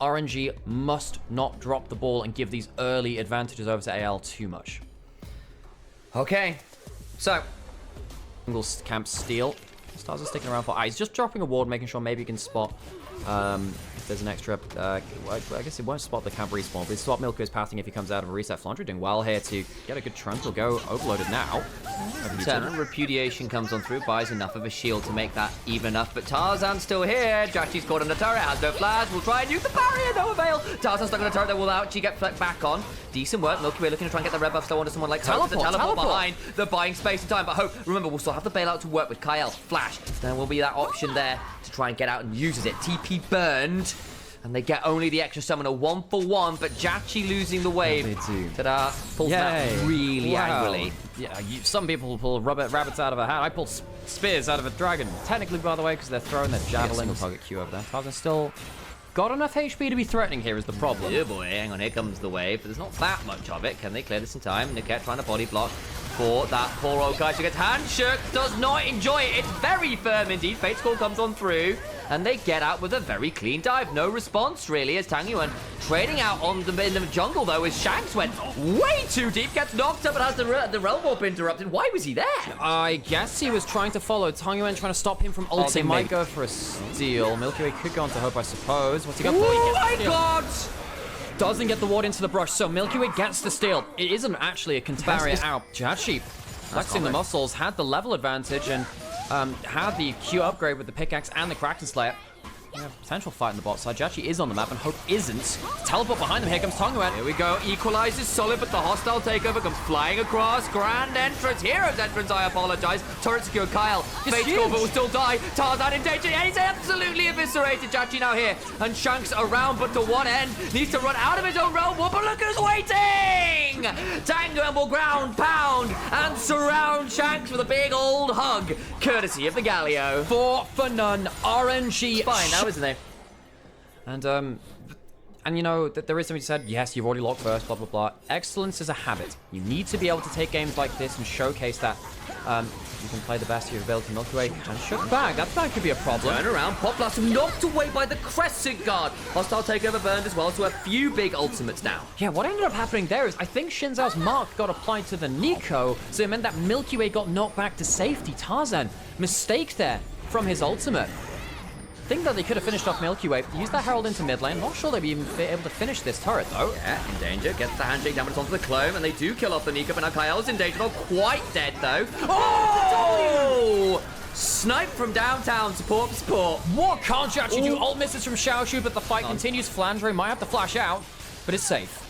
RNG must not drop the ball and give these early advantages over to AL too much. Okay, so Jungle camp steal. Stars are sticking around for eyes. Just dropping a ward, making sure maybe you can spot if there's an extra. I guess it won't spot the camp respawn, but it's spot Milkway's passing if he comes out of a reset. Flandre doing well here to get a good trunk. Will go overloaded now. Turn Repudiation comes on through, buys enough of a shield to make that even enough. But Tarzan's still here. Judgy's caught on the turret, has no flash. We'll try and use the barrier, no avail. Tarzan's stuck on the turret, that will actually get back on. Decent work. Milky Way looking to try and get the red buff slow onto someone like Hope. The teleport behind the buying space and time. But Hope, remember, we'll still have the bailout to work with. Kyle, flash. There will be that option there to try and get out and uses it. TP burned. And they get only the extra summoner 1-for-1, but Judgy losing the wave. Ta-da. Pulls them out really angrily. Yeah, some people pull rabbits out of a hat. I pull spears out of a dragon. Technically, by the way, because they're throwing their javelin. Single target Q over there. Tarzan still got enough HP to be threatening here is the problem. Oh boy, hang on, here comes the wave. But there's not that much of it. Can they clear this in time? Niket trying to body block for that poor old guy. She gets handshook, does not enjoy it. It's very firm indeed. Fate's Call comes on through. And they get out with a very clean dive. No response, really, as Tang Yuan trading out in the jungle, though, as Shanks went way too deep, gets knocked up, and has the realm warp interrupted. Why was he there? I guess he was trying to follow Tang Yuan, trying to stop him from ulting. Might go for a steal. Milky Way could go on to Hope, I suppose. What's he got for? Oh my god! Doesn't get the ward into the brush, so Milky Way gets the steal. It isn't actually a contest. Barrier out. Judgy flexing the muscles, had the level advantage, and had the Q upgrade with the pickaxe and the Kraken Slayer. Yeah, potential fight in the bot side. Judgy is on the map and Hope isn't. Teleport behind them. Here comes Tang Yuan. Here we go. Equalizes solid, but the hostile takeover comes flying across. Grand entrance. Hero's entrance, I apologize. Turret secure Kyle. Fate's Call, but will still die. Tarzan in danger. He's absolutely eviscerated. Judgy now here. And Shanks around, but to one end. Needs to run out of his own realm. But look who's waiting! Tang Yuan will ground, pound, and surround Shanks with a big old hug. Courtesy of the Galio. 4 for none. RNG. Fine now, isn't it? And you know, there is somebody who said, yes, you've already locked first, blah, blah, blah. Excellence is a habit. You need to be able to take games like this and showcase that you can play the best of your ability. Milky Way and shook back. That could be a problem. Turn around, Pop Blast knocked away by the Crescent Guard. Hostile takeover burned as well, so a few big ultimates now. Yeah, what ended up happening there is I think Xin Zhao's mark got applied to the Nico, so it meant that Milky Way got knocked back to safety. Tarzan, mistake there from his ultimate. Think that they could have finished off Milky Way. Use that Herald into mid lane. Not sure they'd be even able to finish this turret, though. Yeah, in danger. Gets the handshake down, but it's onto the clone, and they do kill off the Nico, but now Kyle's in danger. Not quite dead, though. Oh! Snipe from downtown, support. What can't you actually do? Ult misses from Xiaoshu, but the fight continues. Flandre might have to flash out, but it's safe.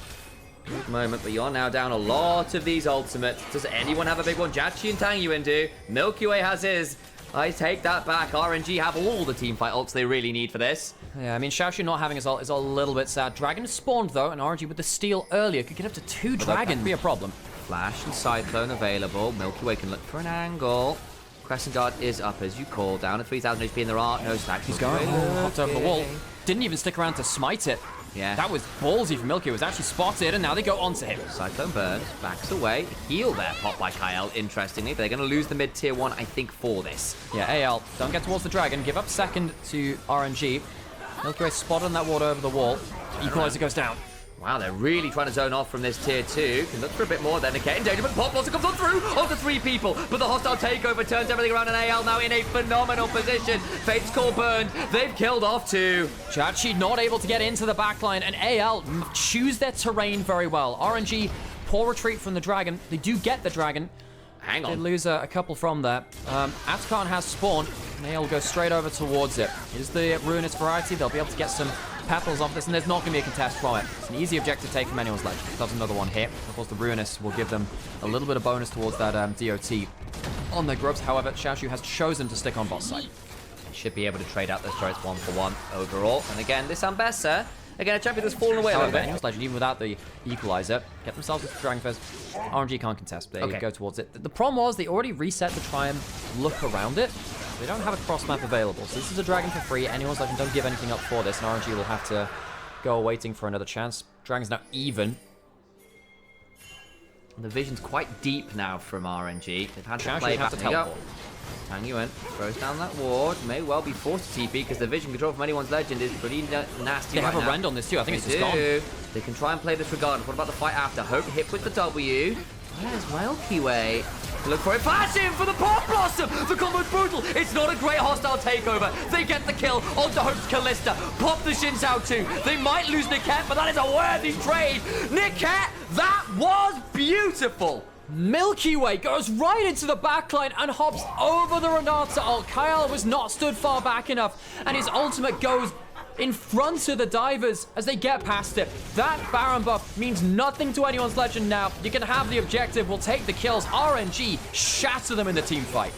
Good moment, but you're now down a lot of these ultimates. Does anyone have a big one? Judgy and Tang Yuan do. Milky Way has his. I take that back. RNG have all the teamfight ults they really need for this. Yeah, I mean, Xiaoshu not having his ult is a little bit sad. Dragon spawned, though, and RNG with the steal earlier could get up to 2 dragons. Be a problem. Flash and Cyclone available. Milky Way can look for an angle. Crescent Guard is up as you call. Down to 3,000 HP, and there are no stacks. He's going. Hopped over the wall. Didn't even stick around to smite it. Yeah. That was ballsy from Milky. It was actually spotted, and now they go onto him. Cyclone burns, backs away. Heal there, pop by Kyle, interestingly. But they're going to lose the mid-tier 1, I think, for this. Yeah, AL, don't get towards the dragon. Give up second to RNG. Milky Way spotted on that ward over the wall. Equalizer goes down. Wow, they're really trying to zone off from this tier 2. Can look for a bit more then. Niket in danger, but Pop also comes on through onto 3 people. But the hostile takeover turns everything around, and AL now in a phenomenal position. Fate's Call burned. They've killed off 2. Judgy not able to get into the backline, and AL choose their terrain very well. RNG, poor retreat from the dragon. They do get the dragon. Hang on. They lose a couple from there. Atkan has spawned, and AL go straight over towards it. Here's the Ruinous variety. They'll be able to get some petals off this, and there's not going to be a contest from it. It's an easy objective to take from anyone's legend. Does another one here. Of course, the Ruinous will give them a little bit of bonus towards that DOT on their grubs. However, Xiaoshu has chosen to stick on bot side. Should be able to trade out those turrets 1-for-1 overall. And again, this Ambessa, again, a champion that's fallen away a little bit. Anyone's legend, even without the equalizer, get themselves with the Dragon Fist. RNG can't contest. They go towards it. The problem was they already reset to try and look around it. They don't have a cross map available, so this is a dragon for free. Anyone's legend don't give anything up for this, and RNG will have to go waiting for another chance. Dragon's now even. The vision's quite deep now from RNG. They've had to Xiao play Shu have back. to teleport. Tang Yuan throws down that ward. May well be forced to TP because the vision control from anyone's legend is pretty nasty. They right have a now. rend on this too. I think it's They just gone. do. They can try and play this regardless. What about the fight after? Hope hit with the W. Where's Milky Way? Look for it. Flash in for the Pop Blossom. The combo's brutal. It's not a great hostile takeover. They get the kill onto Hope's Callista. Pop the Xin Zhao too. They might lose Niket, but that is a worthy trade. Niket, that was beautiful. Milky Way goes right into the backline and hops over the Renata ult. Kyle was not stood far back enough, and his ultimate goes in front of the divers as they get past it. That Baron buff means nothing to anyone's legend now. You can have the objective, we'll take the kills. RNG shatter them in the team fight.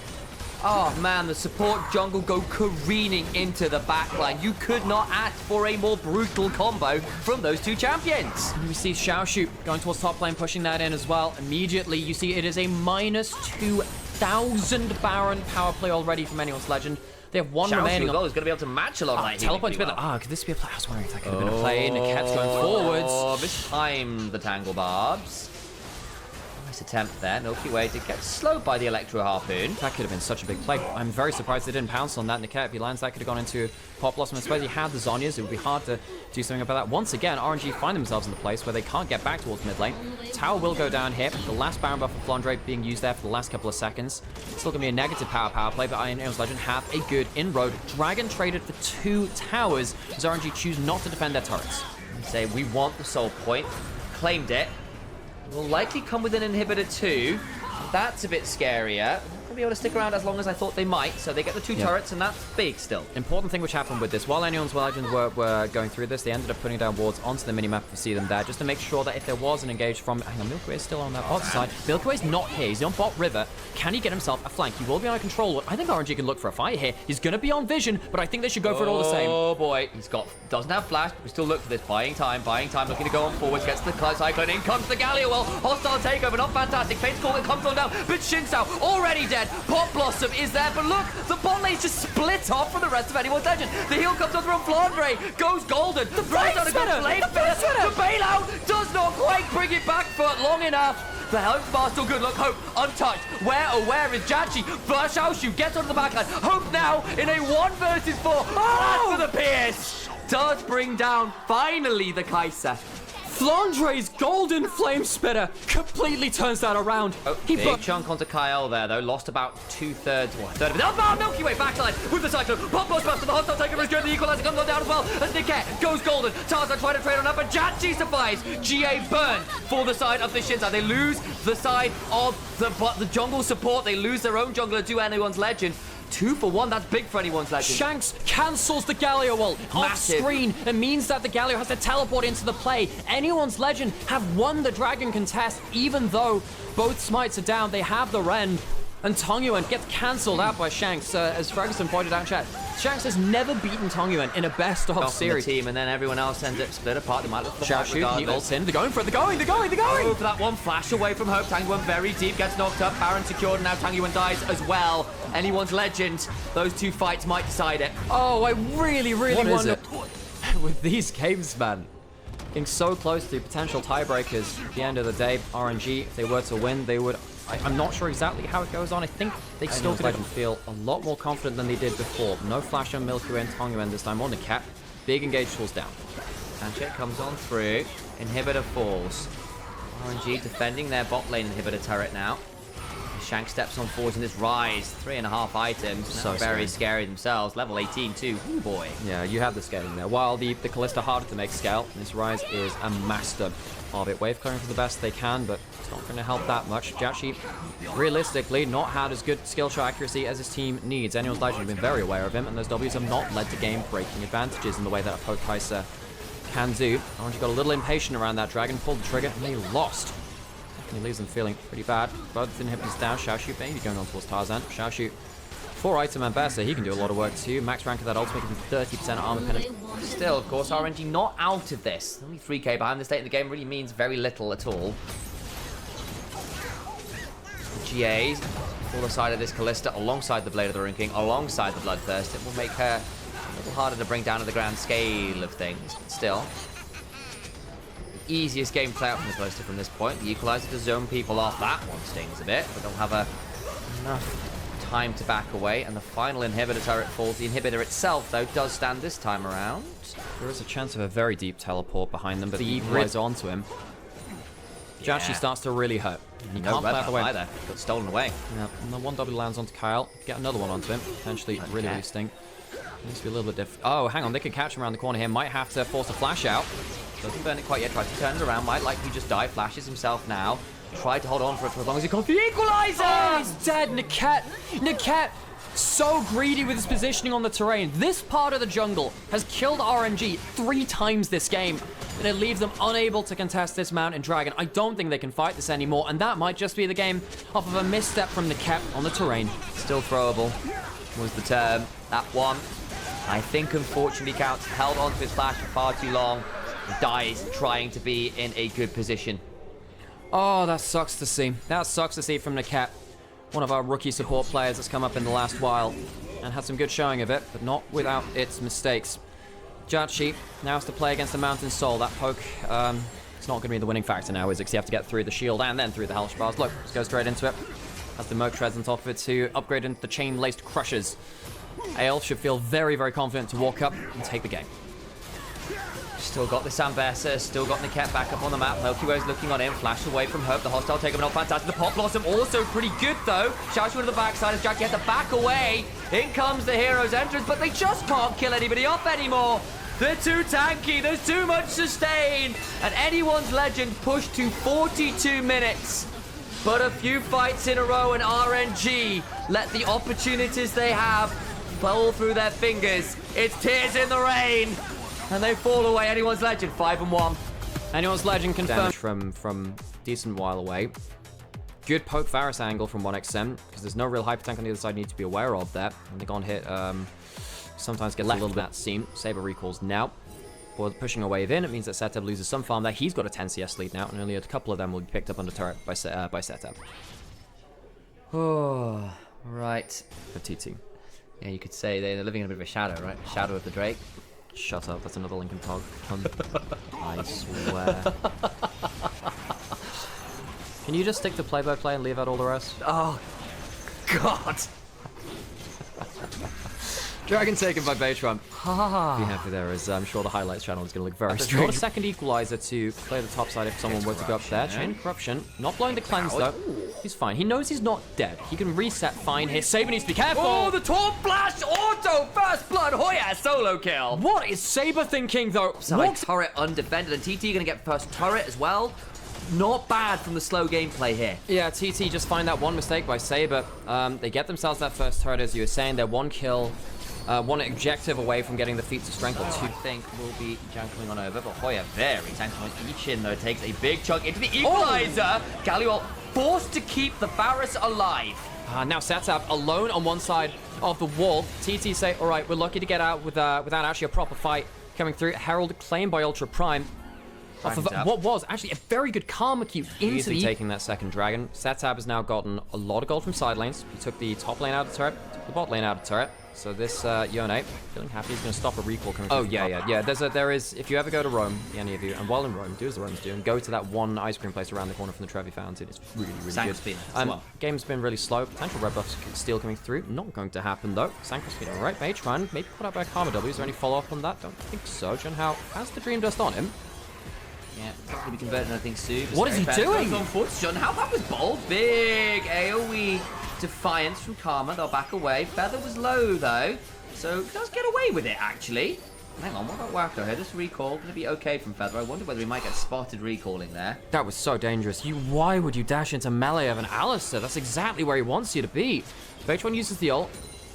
Oh man, the support jungle go careening into the backline. You could not ask for a more brutal combo from those two champions. And we see Xiao Shu going towards top lane, pushing that in as well. Immediately, you see it is a minus 2,000 Baron power play already from anyone's legend. They have one remaining. Xiao Shu is going to be able to match a lot of that. Teleport to could this be a play? I was wondering if that could have been a play. Niket's going forwards. Oh, mistimed the Tangle Barbs. Nice attempt there. Milky Way did get slowed by the Electro Harpoon. That could have been such a big play. I'm very surprised they didn't pounce on that. Niket, if he lands, that could have gone into Pop Blossom. I suppose he had the Zhonya's. It would be hard to do something about that. Once again, RNG find themselves in the place where they can't get back towards mid lane. Tower will go down here. The last Baron buff for Flandre being used there for the last couple of seconds. Still going to be a negative power play, but Ion's Legend have a good inroad. Dragon traded for 2 towers as RNG choose not to defend their turrets. Say, we want the soul point. Claimed it. Will likely come with an inhibitor too. That's a bit scarier. They'll be able to stick around as long as I thought they might. So they get the 2 turrets, and that's big still. Important thing which happened with this, while anyone's legends were going through this, they ended up putting down wards onto the minimap if you see them there, just to make sure that if there was an engage from... Hang on, Milky Way is still on that bot side. Milky Way's not here. He's on bot river. Can he get himself a flank? He will be on a control. I think RNG can look for a fight here. He's going to be on vision, but I think they should go for it all the same. Oh boy, doesn't have flash, but we still look for this. Buying time, looking to go on forwards, gets the Cyclone, in comes the Galio. Well, hostile takeover, not fantastic. Fate's call that comes on down, but Xin Zhao already dead. Pop Blossom is there, but look, the bot lane's just split off from the rest of anyone's legend. The heal comes on from Flandre, goes golden. The flame the bailout does not quite bring it back for long enough. The Hope bar still good. Look, Hope untouched. Where is Jachi? Xiao Shu gets onto the backline. Hope now in a 1 versus 4. Oh! For the Pierce. Does bring down finally the Kai'Sa. Flandre's golden flame spitter completely turns that around. Oh, big chunk onto Kyle there, though. Lost about 2/3, 1/3 of it. Oh, Milky Way backline with the Cyclone. Pop Blossom to the hostile takeover is good. The equalizer comes on down as well. As Niket goes golden. Tarzan trying to trade on up, but Jachi survives. GA burn for the side of the Xin Zhao. They lose the side of the jungle support. They lose their own jungler to anyone's legend. 2 for 1, that's big for anyone's legend. Shanks cancels the Galio ult off screen. It means that the Galio has to teleport into the play. Anyone's legend have won the Dragon contest, even though both smites are down. They have the Rend. And Tongyuan gets cancelled out by Shanks. As Ferguson pointed out in chat, Shanks has never beaten Tongyuan in a best-of series. The team, and then everyone else ends up split apart. They might look for the Xiao Shu, he ults in. They're going for it. They're going. Oh, for that one flash away from Hope. Tangyuan very deep, gets knocked up. Baron secured, and now Tangyuan dies as well. Anyone's legend. Those 2 fights might decide it. Oh, I really wonder. With these games, man. Getting so close to potential tiebreakers at the end of the day. RNG, if they were to win, they would... I'm not sure exactly how it goes on. I think they still could feel a lot more confident than they did before. No flash on Milky Way and Tongyuan this time on the cap. Big engage tools down. Handshake comes on through. Inhibitor falls. RNG defending their bot lane inhibitor turret now. Shank steps on forwards in this rise. 3.5 items. So very scary themselves. Level 18 too. Ooh, boy. Yeah, you have the scaling there. While the Callista harder to make scale, this rise is a master of it. Wave clearing for the best they can, but it's not going to help that much. Jachi, realistically, not had as good skill shot accuracy as his team needs. Anyone's Legend have been very aware of him, and those Ws have not led to game-breaking advantages in the way that a Poke Kai'Sa can do. Orange got a little impatient around that dragon, pulled the trigger, and they lost. Definitely leaves them feeling pretty bad. Both inhibitors down. Xiao Shu maybe going on towards Tarzan. Xiao Shu, 4-item ambassador, he can do a lot of work too. Max rank of that ultimate gives him 30% armor penalty. Still, of course, RNG not out of this. Only 3k behind. The state of the game really means very little at all. The GAs for the side of this Callista alongside the Blade of the Ruin King, alongside the Bloodthirst. It will make her a little harder to bring down to the grand scale of things, but still. easiest game to play out from the poster from this point. The equalizer to zone people off. That one stings a bit, but they'll have enough time to back away. And the final inhibitor turret falls. The inhibitor itself, though, does stand this time around. There is a chance of a very deep teleport behind them, but the equalizer onto him. Jachi starts to really hurt. He can't play out the way. Either. Got stolen away. Yeah, and the 1W lands onto Kyle. Get another one onto him. Potentially really sting. Needs to be a little bit different. Oh, hang on. They can catch him around the corner here. Might have to force a flash out. Doesn't burn it quite yet. Tries to turn it around. Might likely just die. Flashes himself now. Tried to hold on for it for as long as he can. The equalizer! Oh, he's dead. Niket, so greedy with his positioning on the terrain. This part of the jungle has killed RNG 3 times this game, and it leaves them unable to contest this Mountain Dragon. I don't think they can fight this anymore, and that might just be the game off of a misstep from Niket on the terrain. Still throwable was the term. That one, I think, unfortunately counts. Held onto his flash for far too long. Dies trying to be in a good position. Oh, that sucks to see. That sucks to see from Niket. One of our rookie support players that's come up in the last while and had some good showing of it, but not without its mistakes. Jachi now has to play against the Mountain Soul. That poke, it's not going to be the winning factor now, is it? Because you have to get through the shield and then through the Hellish Bars. Look, let's go straight into it. Has the Moke Treads on top of it to upgrade into the Chain-Laced Crushers. Aelf should feel very, very confident to walk up and take the game. Still got the Sambesa, still got Niket back up on the map. Milky Way's looking on him, flash away from Hope. The hostile take him off, fantastic. The Pop Blossom also pretty good though. Shouts to the backside as Jackie had to back away. In comes the hero's entrance, but they just can't kill anybody off anymore. They're too tanky, there's too much sustain. And anyone's legend pushed to 42 minutes. But a few fights in a row and RNG let the opportunities they have fall through their fingers. It's tears in the rain. And they fall away. Anyone's legend, 5-1. Anyone's legend confirmed from decent while away. Good poke Varus angle from 1XM, because there's no real hyper tank on the other side you need to be aware of there. And the Gon hit sometimes gets left a little bit seam. Saber recalls now. But pushing a wave in, it means that Setup loses some farm there. He's got a 10 CS lead now, and only a couple of them will be picked up under turret by Setup. Oh, right. For TT. Yeah, you could say they're living in a bit of a shadow, right? Shadow of the Drake. Shut up, that's another Lincoln Tog. I swear. Can you just stick to play-by-play and leave out all the rest? Oh, God. Dragon taken by Baytron. Be happy there, as I'm sure the highlights channel is going to look very strange. Got a second equalizer to play the top side if someone were to go up there. Chain Corruption. Not blowing the cleanse, though. He's fine. He knows he's not dead. He can reset fine here. Saber needs to be careful. Oh, the Torn Flash Auto! First Blood Hoya solo kill. What is Saber thinking, though? Side turret undefended, and TT going to get first turret as well. Not bad from the slow gameplay here. Yeah, TT just find that one mistake by Saber. They get themselves that first turret, as you were saying. They're one kill. One objective away from getting the feats of strength, or two. I think will be jangling on over, but Hoya very tanky on each in though, takes a big chunk into the equalizer. Galio forced to keep the Varus alive. Now Setup alone on one side of the wall. TT say, all right, we're lucky to get out without actually a proper fight coming through. Herald claimed by Ultra Prime. Off of what was actually a very good Karma Q into the... taking that second dragon. Setup has now gotten a lot of gold from side lanes. He took the top lane out of turret, took the bot lane out of turret. So this Yone, feeling happy, he's going to stop a recall coming through. Oh, yeah. There is, if you ever go to Rome, any of you, and while in Rome, do as the Romans do, and go to that one ice cream place around the corner from the Trevi Fountain. It's really, really good. Game's been really slow. Potential red buffs steal coming through. Not going to happen, though. Sancro's all right. Mage run, maybe put out by a Karma W. Is there any follow-up on that? Don't think so. John Howe has the Dream Dust on him. Yeah, probably be converting, I think, soon. What is he doing? John Howe, that was bold. Big AoE Defiance from Karma. They'll back away. Feather was low, though. So does get away with it, actually. Hang on, what about Wacko here? This recall going to be okay from Feather. I wonder whether he might get spotted recalling there. That was so dangerous. Why would you dash into melee of an Alistair? That's exactly where he wants you to be. H1 uses the ult.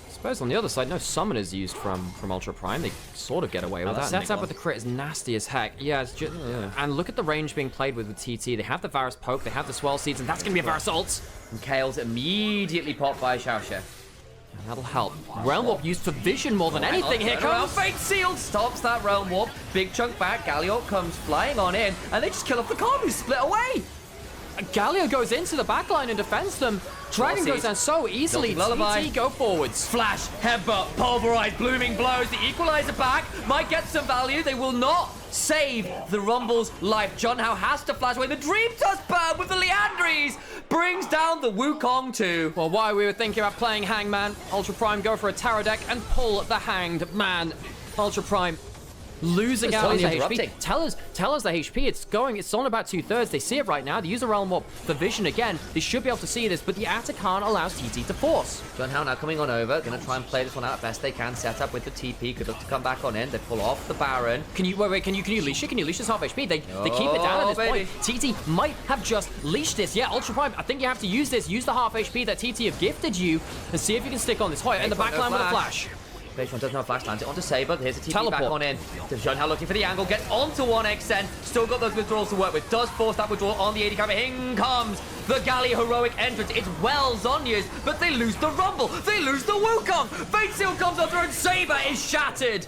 I suppose on the other side, no summoners used from Ultra Prime. They sort of get away with that. Sets up with the crit is nasty as heck. Yeah, it's just... And look at the range being played with TT. They have the Varus poke, they have the Swell Seeds, and that's going to be a Varus ult. And Kale's immediately popped by Xiaoxia. That'll help. Realm Warp used for vision more than anything. Here comes Fate Sealed, stops that Realm Warp. Big chunk back. Galio comes flying on in, and they just kill off the Karma, who split away. Galio goes into the backline and defends them. Dragon goes down so easily. TT go forwards. Flash, headbutt, pulverize, blooming blows. The equalizer back might get some value. They will not save the Rumble's life. Junhao has to flash away. The Dream Tusk burn with the Leandries brings down the Wukong too. Well, while we were thinking about playing Hangman, Ultra Prime go for a Tarot deck and pull the Hanged Man. Ultra Prime losing out on the HP. Tell us the HP. It's on about 2/3. They see it right now. They use a Realm Warp for vision again. They should be able to see this, but the Atakan allows TT to force. Junhao now coming on over, gonna try and play this one out best they can. Set up with the TP, could look to come back on in. They pull off the Baron. Can you wait? Can you leash it? Can you leash this half HP? They keep it down at this point. TT might have just leashed this. Yeah, Ultra Prime. I think you have to use this. Use the half HP that TT have gifted you, and see if you can stick on this. Hoya in the backline with a flash. Phase one doesn't have a flash, lands it onto Saber. Here's a TP Teleport. back on in. Junhao looking for the angle, gets onto 1xN. Still got those withdrawals to work with. Does force that withdrawal on the AD carry. In comes the Galley heroic entrance. It's well Zhonya's, but they lose the Rumble. They lose the Wukong. Fate Seal comes on through and Saber is shattered.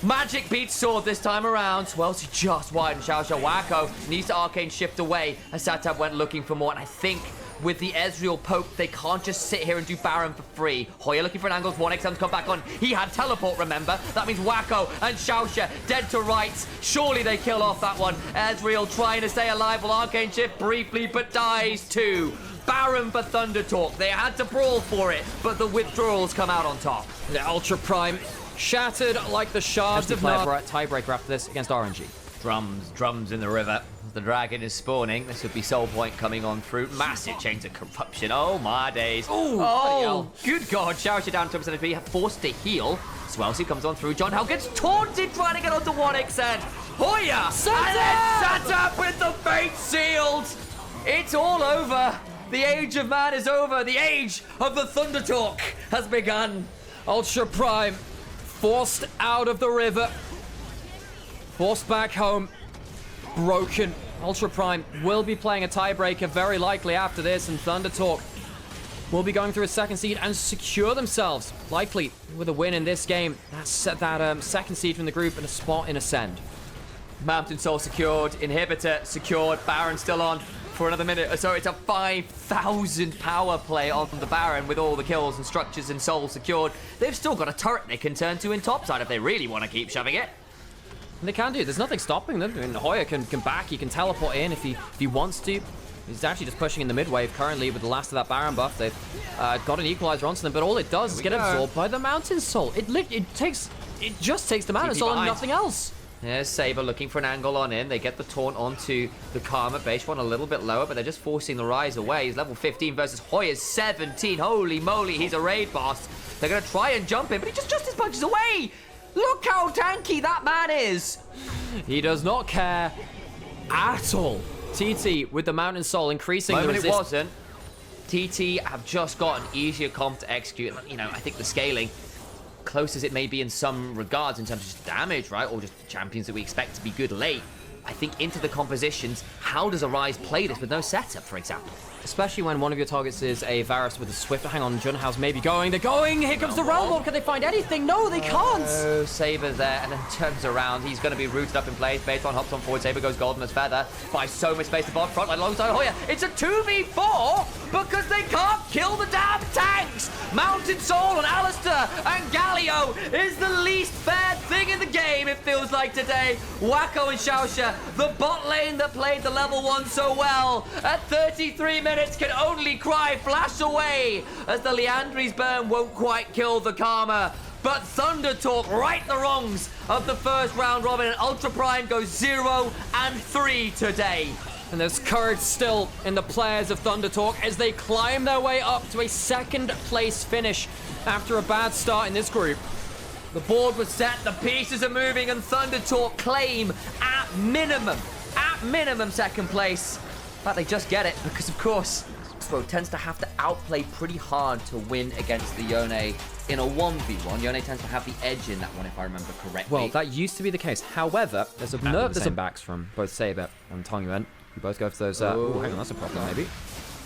Magic beats Sword this time around. Swelzy just wide and Xiao Wacko needs to Arcane shift away as Satab went looking for more. And I think with the Ezreal poke, they can't just sit here and do Baron for free. Hoya looking for an angle. 1xM's come back on. He had teleport, remember? That means Wacko and Xiaoxia dead to rights. Surely they kill off that one. Ezreal trying to stay alive will Arcane shift briefly, but dies too. Baron for Thunder Talk. They had to brawl for it, but the withdrawals come out on top. The Ultra Prime shattered like the shards of Nard. Tiebreaker after this against RNG. Drums in the river. The dragon is spawning. This would be Soul Point coming on through. Massive chains of corruption. Oh my days. Oh, good God. Xiaoxia down to % HP. Forced to heal. Swelzy comes on through. Junhao gets taunted trying to get onto 1xN. Hoya! And then Satab with the fate sealed. It's all over. The age of man is over. The age of the Thunder Talk has begun. Ultra Prime forced out of the river. Forced back home. Broken. Ultra Prime will be playing a tiebreaker very likely after this, and Thunder Talk will be going through a second seed and secure themselves, likely with a win in this game. That's that second seed from the group and a spot in Ascend. Mountain Soul secured, Inhibitor secured, Baron still on for another minute. So it's a 5,000 power play on the Baron with all the kills and structures and Soul secured. They've still got a turret they can turn to in topside if they really want to keep shoving it. And they can do. There's nothing stopping them. I mean, Hoya can back. He can teleport in if he wants to. He's actually just pushing in the mid wave currently with the last of that Baron buff. They've got an equalizer onto them, but all it does is get absorbed by the Mountain Soul. It just takes the Mountain Soul and nothing else. There's Saber looking for an angle on in. They get the taunt onto the Karma. Base one a little bit lower, but they're just forcing the rise away. He's level 15 versus Hoya's 17. Holy moly, he's a raid boss. They're going to try and jump in, but he just as punches away. Look how tanky that man is. He does not care at all. TT with the Mountain Soul increasing the resistance. It wasn't. TT have just got an easier comp to execute. You know, I think the scaling, close as it may be in some regards in terms of just damage, right? Or just champions that we expect to be good late. I think into the compositions, how does Arise play this with no setup, for example? Especially when one of your targets is a Varus with a Swift. Hang on, Junhao's maybe going. They're going! Here comes the Realm Warp. Can they find anything? No, they can't! Oh, Saber's there and then turns around. He's going to be rooted up in place. Baseline hops on forward. Saber goes golden as feather. Buys so much space to bottom front line alongside Hoya. It's a 2v4 because they can't kill the damn tanks! Mountain Soul and Alistair and Galio is the least bad thing in the game, it feels like today. Wacko and Xiaoxia, the bot lane that played the level 1 so well, at 33 minutes can only cry flash away as the Leandries burn won't quite kill the Karma. But Thunder Talk right the wrongs of the first round robin, and Ultra Prime goes 0-3 today. And there's courage still in the players of Thunder Talk as they climb their way up to a second place finish after a bad start in this group. The board was set, the pieces are moving, and Thunder Talk claim at minimum second place. But they just get it because, of course, Expo tends to have to outplay pretty hard to win against the Yone in a 1v1. Yone tends to have the edge in that one, if I remember correctly. Well, that used to be the case. However, there's some backs from both Saber and Tangyuan. You both go for those. Oh, hang on, that's a problem, maybe.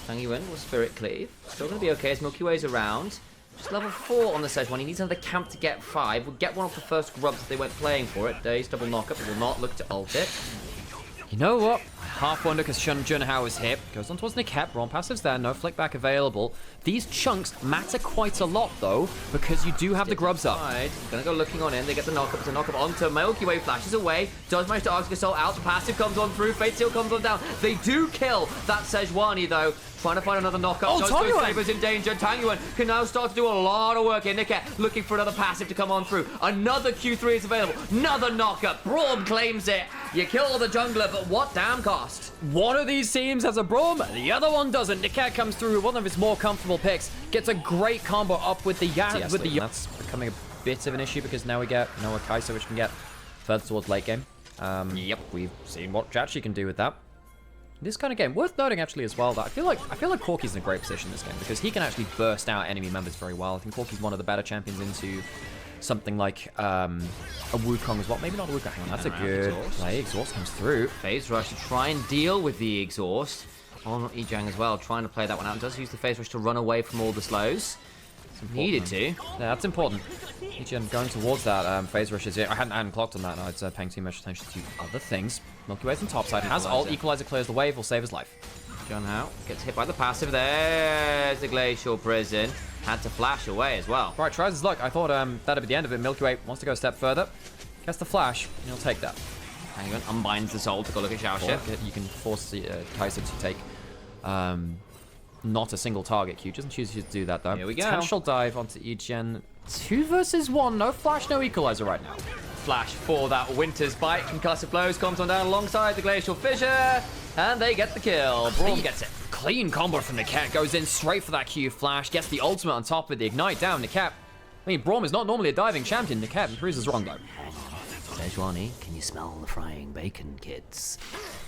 Tangyuan will Spirit Cleave. Still going to be okay as Milky Way's around. Just level 4 on the Sedge one. He needs another camp to get 5. We'll get one off the first grubs if they went playing for it. Daze, double knockup, but will not look to ult it. You know what? I half wonder because Junhao is hit. Goes on towards Nikep. Wrong passive's there. No flick back available. These chunks matter quite a lot, though, because you do have the grubs up. Right. Gonna go looking on in. They get the knock-up. It's a knock-up onto Milky Way. Flashes away. Does manage to Arctic Assault out. The passive comes on through. Fate Seal comes on down. They do kill that Sejuani, though. Trying to find another knock-up. Oh, Saber's in danger. Tangyuan can now start to do a lot of work here. Niket looking for another passive to come on through. Another Q3 is available. Another knock-up. Braum claims it. You kill the jungler, but what damn cost? One of these teams has a Braum, the other one doesn't. Niket comes through with one of his more comfortable picks. Gets a great combo up with the Yaz. That's becoming a bit of an issue because now we get Noah Kaiser, which can get further towards late game. Yep, we've seen what Jachi can do with that. This kind of game, worth noting actually as well, that I feel like Corki's in a great position in this game because he can actually burst out enemy members very well. I think Corki's one of the better champions into something like a Wukong as well. Maybe not a Wukong. Hang on, that's a good play. Exhaust comes through. Phase Rush to try and deal with the exhaust on Ejang as well, trying to play that one out. Does use the Phase Rush to run away from all the slows. Needed to. Yeah, that's important. Ejang going towards that Phase Rush is it. I hadn't clocked on that. I was paying too much attention to other things. Milky Way's on top side. Has ult. Equalizer clears the wave. Will save his life. Junhao gets hit by the passive. There's the Glacial Prison. Had to flash away as well. Right, tries his luck. I thought that'd be the end of it. Milky Way wants to go a step further. Gets the flash, and he'll take that. Hang on, unbinds the soul to go look at Xiaoxia. You can force the Kaiser to take not a single target Q. Doesn't choose to do that, though. Here we go. Potential dive onto Egen. 2 versus 1. No flash, no equalizer right now. Flash for that Winter's Bite. Concussive blows comes on down alongside the Glacial Fissure. And they get the kill. Braum gets it. Clean combo from Niket. Goes in straight for that Q flash. Gets the ultimate on top with the ignite down. Niket. I mean, Braum is not normally a diving champion. Niket proves us wrong, though. Sejuani, can you smell the frying bacon, kids?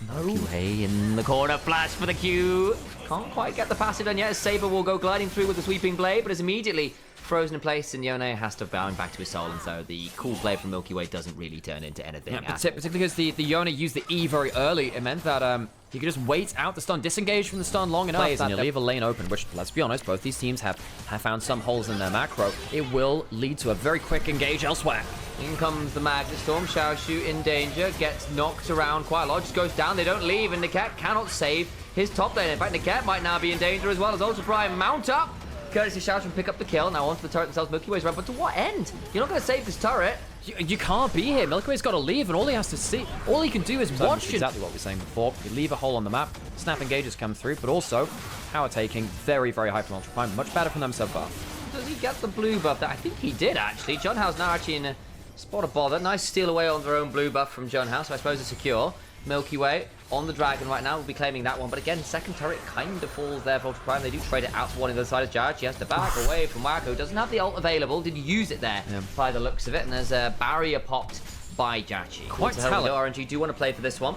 No. QA in the corner. Flash for the Q. Can't quite get the passive done yet. Saber will go gliding through with the sweeping blade, but is immediately frozen in place, and Yone has to bound back to his soul, and so the cool play from Milky Way doesn't really turn into anything. Yeah, particularly because the Yone used the E very early. It meant that he could just wait out the stun, disengage from the stun long enough, and you'll leave a lane open, which, let's be honest, both these teams have found some holes in their macro. It will lead to a very quick engage elsewhere. In comes the Magnet Storm. Xiaoshu in danger, gets knocked around quite a lot, just goes down. They don't leave, and Niket cannot save his top lane. In fact, Niket might now be in danger as well as Ultra Prime mount up. Courtesy Xiaoshu and pick up the kill. Now onto the turret themselves. Milky Way's right, but to what end? You're not going to save this turret. You can't be here. Milky Way's got to leave, and all he has to see, all he can do is watch it. Exactly what we were saying before. You leave a hole on the map, snap engages come through, but also power taking very, very high from Ultra Prime. Much better from them so far. Does he get the blue buff? I think he did, actually. Junhao's now actually in a spot of bother. Nice steal away on their own blue buff from Junhao, so I suppose it's secure. Milky Way on the dragon right now. We'll be claiming that one. But again, second turret kind of falls there for Ultra Prime. They do trade it out to one on the other side of Judge. He has to back away from Wacko. Doesn't have the ult available. Did use it there by the looks of it. And there's a barrier popped by Jachi. Quite talented. RNG do want to play for this one.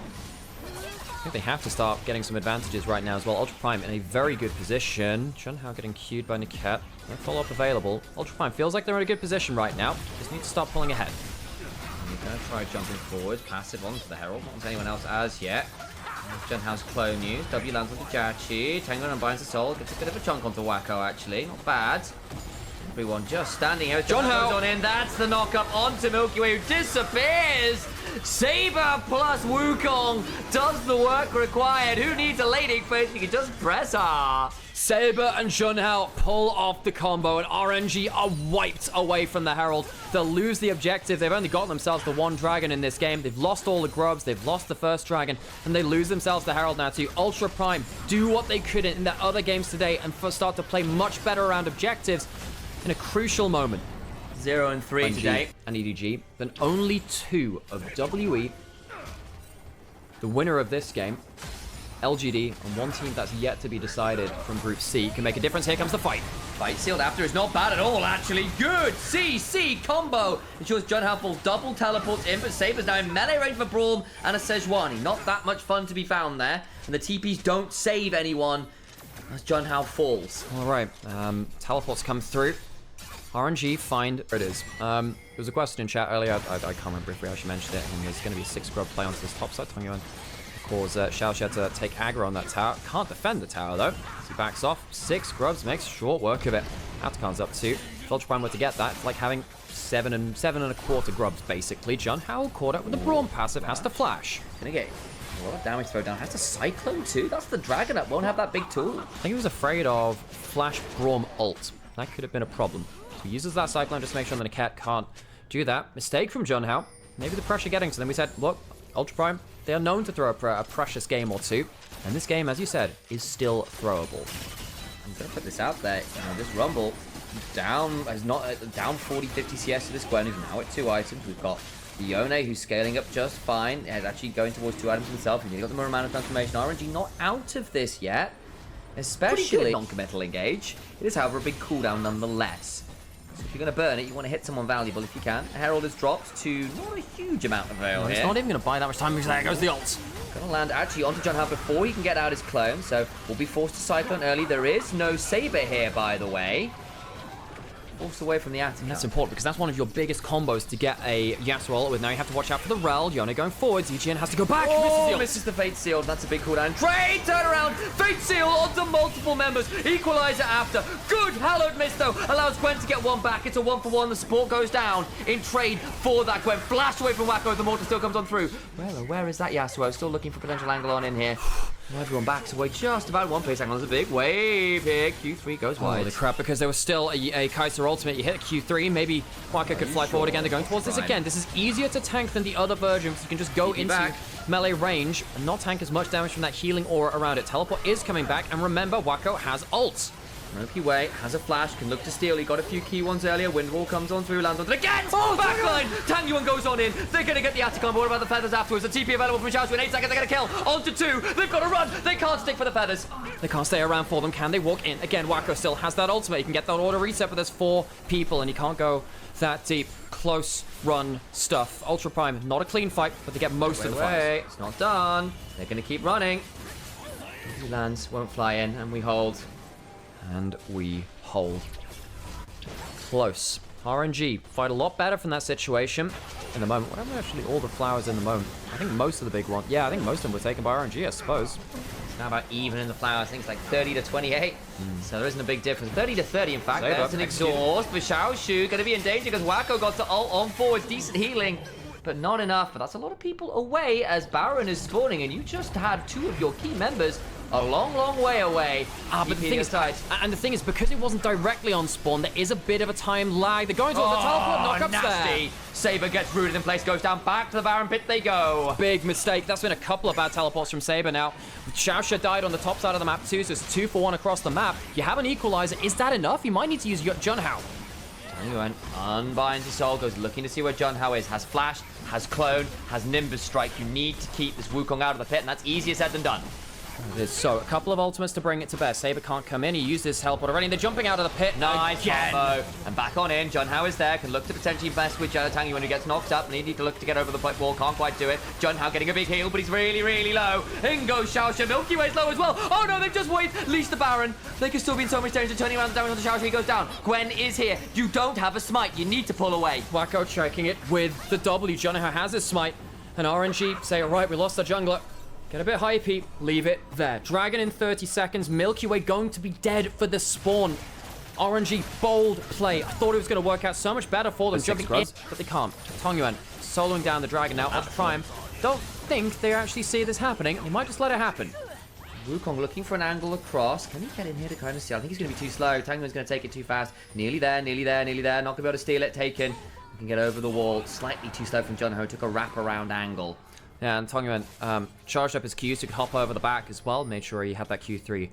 I think they have to start getting some advantages right now as well. Ultra Prime in a very good position. Junhao getting queued by Niket. No follow-up available. Ultra Prime feels like they're in a good position right now. Just need to start pulling ahead. Gonna try jumping forward, passive onto the Herald, not onto anyone else as yet. Junhao's clone used, W lands onto Jachi, Tango unbinds the soul, gets a bit of a chunk onto Wacko actually, not bad. Everyone just standing here. Junhao goes on in, that's the knock-up onto Milky Way who disappears! Saber plus Wukong does the work required. Who needs a laning phase? You can just press R. Saber and Junhao pull off the combo, and RNG are wiped away from the Herald. They'll lose the objective. They've only gotten themselves the one dragon in this game. They've lost all the grubs. They've lost the first dragon, and they lose themselves the Herald now to Ultra Prime. Do what they could in their other games today and start to play much better around objectives in a crucial moment. 0 and 3 today. And EDG. Then only 2 of WE. The winner of this game, LGD, and one team that's yet to be decided from Group C, can make a difference. Here comes the fight. Fight sealed after is not bad at all, actually. Good CC combo. Ensures Junhao full double teleports in, but Saber's now in melee range for Braum and a Sejuani. Not that much fun to be found there. And the TPs don't save anyone as Junhao falls. All right. Teleports come through. RNG find... There it is. There was a question in chat earlier. I can't remember if we actually mentioned it. And there's going to be a 6 grub play onto this top side. Tangyuan cause Xiaoxia to take aggro on that tower. Can't defend the tower, though. As he backs off. 6 grubs makes short work of it. Atachan's up 2. Ultra Prime were to get that, it's like having 7 and a quarter grubs, basically. Junhao caught up with the Braum passive, has to flash. Gonna get a lot of damage thrown down. Has to Cyclone too. That's the Dragon up. Won't have that big tool. I think he was afraid of Flash Braum ult. That could have been a problem. So he uses that Cyclone just to make sure that the cat can't do that. Mistake from Junhao. Maybe the pressure getting to them. We said, look, Ultra Prime, they are known to throw a precious game or two. And this game, as you said, is still throwable. I'm gonna put this out there. This Rumble down 40, 50 CS to this Gwen, who's now at 2 items. We've got the Yone, who's scaling up just fine. Is actually going towards 2 items himself. He's got the Muramana transformation. RNG not out of this yet. Especially non-committal engage. It is, however, a big cooldown nonetheless. So if you're going to burn it, you want to hit someone valuable if you can. Herald is dropped to not a huge amount of veil here. It's not even going to buy that much time because there goes the ult. Going to land actually onto Junhao before he can get out his clone, so we'll be forced to Cyclone early. There is no Saber here, by the way. Forced away from the Attic. That's important because that's one of your biggest combos to get a Yasuo ult with. Now you have to watch out for the Rel. Yone going forwards. EGN has to go back. Misses the Fate Seal. That's a big cooldown. Trade turnaround. Fate Seal onto multiple members. Equalizer after. Good hallowed miss though. Allows Gwen to get one back. It's a 1-for-1. The support goes down in trade for that Gwen. Flash away from Wacko. The mortar still comes on through. Well, where is that Yasuo? Still looking for potential angle on in here. Everyone backs away just about one place. Angle is a big wave here. Q3 goes wide. Holy crap, because there was still a Kaiser ultimate. You hit Q3, maybe Waka could fly forward again. They're going towards this again. This is easier to tank than the other versions. You can just go into melee range and not tank as much damage from that healing aura around it. Teleport is coming back, and remember, Wacko has ult. Ropey way, has a flash, can look to steal. He got a few key ones earlier. Windwall comes on through, lands on it again. Oh, backline! Tang Yuan goes on in. They're going to get the Attic on, but what about the feathers afterwards? The TP available from Xiao Xu in 8 seconds. They're going to kill. On to 2. They've got to run. They can't stick for the feathers. They can't stay around for them. Can they walk in? Again, Wacko still has that ultimate. You can get that auto reset, but there's 4 people, and you can't go that deep. Close run stuff. Ultra Prime, not a clean fight, but they get most of the fight. It's not done. They're going to keep running. He lands, won't fly in, and we hold. And we hold. Close. RNG fight a lot better from that situation in the moment. What are actually all the flowers in the moment? I think most of the big ones. Yeah, I think most of them were taken by RNG, I suppose. It's now about even in the flowers. I think it's like 30 to 28. So there isn't a big difference. 30 to 30, in fact. There's an exhaust for Xiao Xu. Going to be in danger because Wacko got to ult on forwards. Decent healing, but not enough. But that's a lot of people away as Baron is spawning, and you just had 2 of your key members a long, long way away. But the thing is, because it wasn't directly on spawn, there is a bit of a time lag. They're going towards the teleport, knockups there. Saber gets rooted in place, goes down, back to the Baron pit they go. Big mistake. That's been a couple of bad teleports from Saber now. Xiao Xu died on the top side of the map too, so it's a 2-for-1 across the map. You have an equalizer. Is that enough? You might need to use Junhao. Anyone unbinds his soul, goes looking to see where Junhao is. Has flash, has clone, has Nimbus strike. You need to keep this Wukong out of the pit, and that's easier said than done. So, a couple of ultimates to bring it to bear. Saber can't come in. He used his teleport already. And they're jumping out of the pit. Nice combo. And back on in. Junhao is there. Can look to potentially mess with Tang Yuan, who gets knocked up. And they need to look to get over the pipe wall. Can't quite do it. Junhao getting a big heal, but he's really, really low. In goes Xiao Xu. Milky Way's low as well. Oh no, they've just waited. Least the Baron. They can still be in so much danger. Turning around the damage on the Xiao Xu. He goes down. Gwen is here. You don't have a smite. You need to pull away. Wacko checking it with the W. Junhao has his smite. And RNG say, all right, we lost the jungler. Get a bit hypey, leave it there. Dragon in 30 seconds, Milky Way going to be dead for the spawn. RNG, bold play. I thought it was going to work out so much better for them, jumping in, but they can't. Tang Yuan soloing down the Dragon now. Ultra Prime don't think they actually see this happening. They might just let it happen. Wukong looking for an angle across. Can he get in here to kind of steal? I think he's going to be too slow. Tang Yuan's going to take it too fast. Nearly there, nearly there, nearly there. Not going to be able to steal it. Taken. We can get over the wall. Slightly too slow from Junhao. Took a wraparound angle. Yeah, and Tang Yuan charged up his Q so he could hop over the back as well. Made sure he had that Q3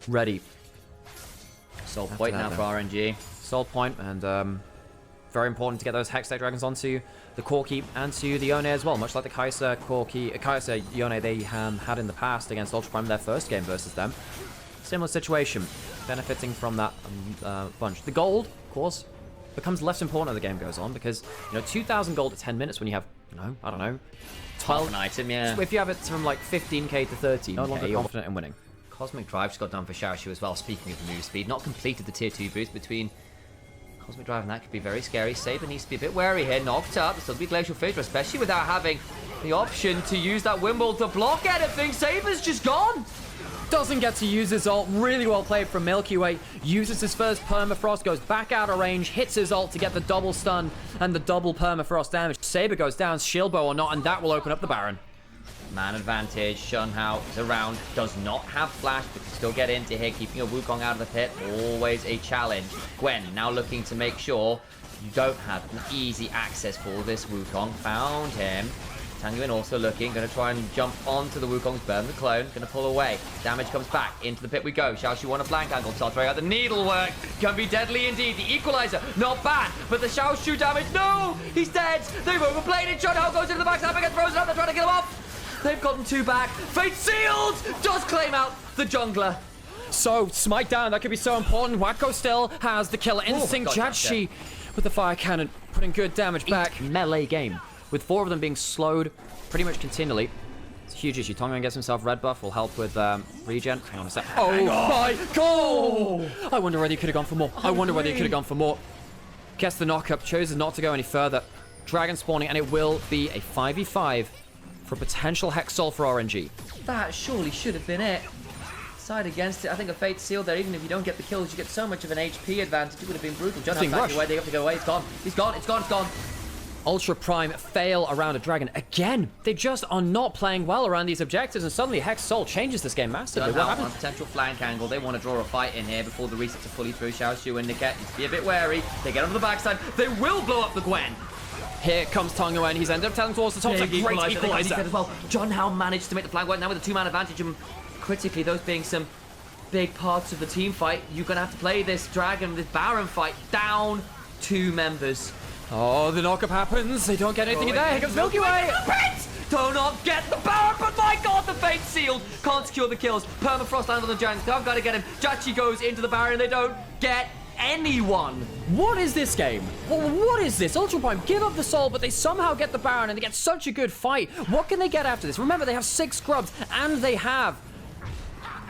ready. Soul point now for RNG. Soul point, and very important to get those Hextech Dragons onto the Corki and to the Yone as well. Much like the Kaiser Yone they had in the past against Ultra Prime, their first game versus them. Similar situation, benefiting from that bunch. The gold, of course, becomes less important as the game goes on because, 2,000 gold at 10 minutes when you have, I don't know, 12 an item, yeah. So if you have it from like 15k to 13k, no longer confident in winning. Cosmic Drive just got done for Xiao Xu as well. Speaking of move speed, not completed the tier 2 boost between Cosmic Drive and that could be very scary. Saber needs to be a bit wary here. Knocked up. There's still be Glacial Fissure, especially without having the option to use that Wimble to block anything. Saber's just gone. Doesn't get to use his ult. Really well played from Milky Way. Uses his first permafrost, goes back out of range, hits his ult to get the double stun and the double permafrost damage. Saber goes down, shield bow or not, and that will open up the Baron. Man advantage. Shunhao is around, does not have flash, but can still get into here, keeping a Wukong out of the pit. Always a challenge. Gwen now looking to make sure you don't have an easy access for this Wukong. Found him. Tangyuan also looking, going to try and jump onto the Wukong's burn the clone, going to pull away. Damage comes back, into the pit we go. Xiaoshu on a flank angle, starts throwing out the needlework. Can be deadly indeed. The equalizer, not bad, but the Xiaoshu damage, no! He's dead! They've overplayed it. Shunhao goes into the backside, gets frozen up, they're trying to kill him off. They've gotten two back. Fate sealed! Does claim out the jungler. So, smite down, that could be so important. Wacko still has the killer instinct. God, Jachi with the fire cannon, putting good damage back. Melee game, with 4 of them being slowed pretty much continually. It's a huge issue. Tongan gets himself red buff, will help with regen. Hang on a sec. Oh my god! I wonder whether he could have gone for more. I wonder whether he could have gone for more. Gets the knock-up, chooses not to go any further. Dragon spawning, and it will be a 5v5 for potential Hex Soul for RNG. That surely should have been it. Side against it. I think a Fate Seal there, even if you don't get the kills, you get so much of an HP advantage. It would have been brutal. Just exactly where they have to go away. It's gone. He's gone. It's gone. It's gone. Ultra Prime fail around a dragon again. They just are not playing well around these objectives, and suddenly Hex Soul changes this game massively. What happened? Potential flank angle. They want to draw a fight in here before the resets are fully through. Xiaoshu and Niket needs to be a bit wary. They get onto the backside. They will blow up the Gwen. Here comes Tongyuan. He's ended up telling towards the top. It's a great equalizer. As well. Junhao managed to make the flank work now with a 2-man advantage, and critically, those being some big parts of the team fight, you're going to have to play this dragon, this Baron fight, down 2 members. Oh, the knock-up happens. They don't get anything in there. Here comes Milky Way. Do not get the Baron, but my god, the Fate sealed. Can't secure the kills. Permafrost land on the Giants. I've got to get him. Jachi goes into the Baron. They don't get anyone. What is this game? What is this? Ultra Prime give up the soul, but they somehow get the Baron, and they get such a good fight. What can they get after this? Remember, they have 6 scrubs, and they have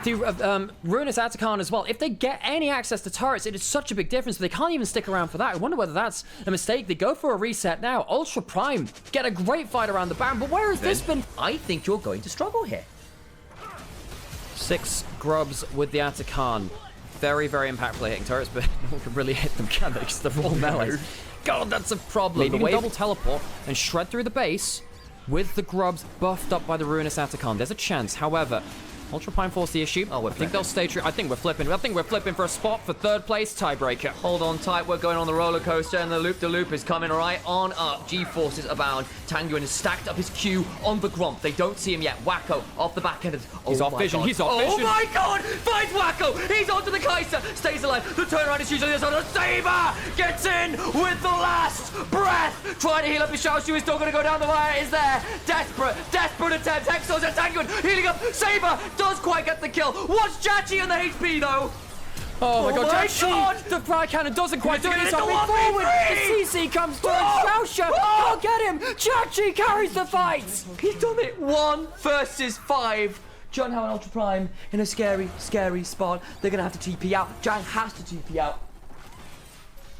the Ruinous Atacon as well. If they get any access to turrets, it is such a big difference, but they can't even stick around for that. I wonder whether that's a mistake. They go for a reset now. Ultra Prime get a great fight around the Baron, but where has this been? I think you're going to struggle here. 6 grubs with the Atacon. Very, very impactfully hitting turrets, but no one can really hit them, can they? Because they're all melee. God, that's a problem. Maybe the double teleport and shred through the base with the grubs buffed up by the Ruinous Atacon. There's a chance, however. Ultra Prime force the issue. Oh, I think they'll stay true. I think we're flipping for a spot for 3rd place tiebreaker. Hold on tight. We're going on the roller coaster, and the loop-de-loop is coming right on up. G-forces abound. Tangyuan has stacked up his Q on the Gromp. They don't see him yet. Wacko off the back end of... He's off vision. He's off vision. Oh my god! Finds Wacko! He's onto the Kaiser. Stays alive. The turnaround is usually this on. Saber gets in with the last breath. Trying to heal up his Xiaoshu is still going to go down the wire. Is there? Desperate attempt. Hexos and Tangyuan healing up. Saber does quite get the kill. Watch Jachi and the HP though. Oh my god, Jachi! The fire cannon doesn't quite do it. He's coming forward. The CC comes through. Xiaoshu can't get him. Jachi carries the fight. He's done it. 1 versus 5. Junhao and Ultra Prime in a scary, scary spot. They're gonna have to TP out. Jang has to TP out.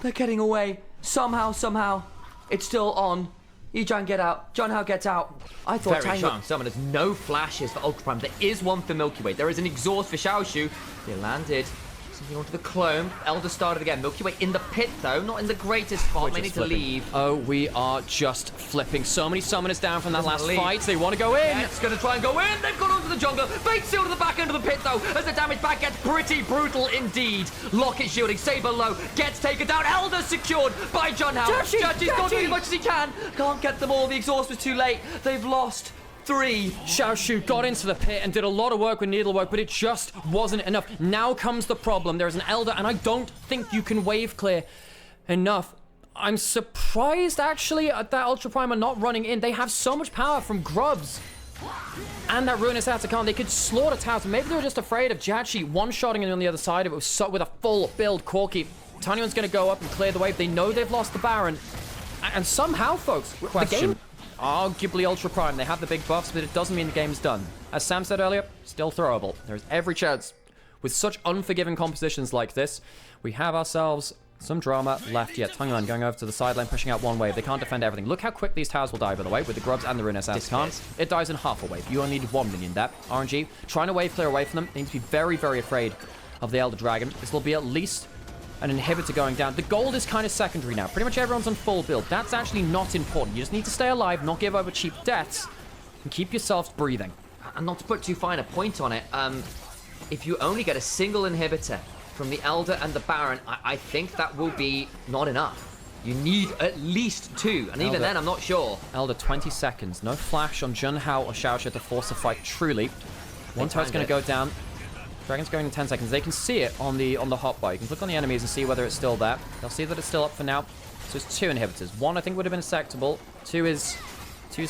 They're getting away. Somehow. It's still on. Ejang get out. Junhao gets out. I thought Very Tango... There's no flashes for Ultra Prime. There is one for Milky Way. There is an exhaust for Xiaoshu. They landed. Something onto the clone. Elder started again. Milky Way in the pit, though. Not in the greatest spot. They need to leave. Oh, we are just flipping. So many summoners down from that last fight. They want to go in. Yeah, it's going to try and go in. They've gone onto the jungle. Fate Seal to the back end of the pit, though, as the damage back gets pretty brutal indeed. Locket shielding. Saber low. Gets taken down. Elder secured by Junhao. Jachi's gone doing as much as he can. Can't get them all. The exhaust was too late. They've lost 3. Xiaoshu got into the pit and did a lot of work with needlework, but it just wasn't enough. Now comes the problem. There's an Elder, and I don't think you can wave clear enough. I'm surprised, actually, that Ultra Prime are not running in. They have so much power from grubs. And that Ruinous Atacon, they could slaughter towers. Maybe they were just afraid of Jachi one-shotting him on the other side of it with a full build Corki. Tanyan's going to go up and clear the wave. They know they've lost the Baron. And somehow, folks, the game... Arguably Ultra Prime. They have the big buffs, but it doesn't mean the game's done. As Sam said earlier, still throwable. There's every chance. With such unforgiving compositions like this, we have ourselves Some drama left yet. Tangyuan going over to the sideline, pushing out one wave. They can't defend everything. Look how quick these towers will die, by the way, with the grubs and the rune SS. Can't. It dies in half a wave. You only need 1 minion there. RNG trying to wave clear away from them. They need to be very, very afraid of the Elder Dragon. This will be at least an inhibitor going down. The gold is kind of secondary now. Pretty much everyone's on full build. That's actually not important. You just need to stay alive, not give over cheap deaths, and keep yourselves breathing. And not to put too fine a point on it, if you only get a single inhibitor from the Elder and the Baron, I think that will be not enough. You need at least 2, and even then, I'm not sure. Elder, 20 seconds. No flash on Junhao or Xiaoxia to force a fight truly. One turret's going to go down. Dragon's going in 10 seconds. They can see it on the hotbar. You can click on the enemies and see whether it's still there. They'll see that it's still up for now. So it's 2 inhibitors. 1 I think would have been acceptable. 2 is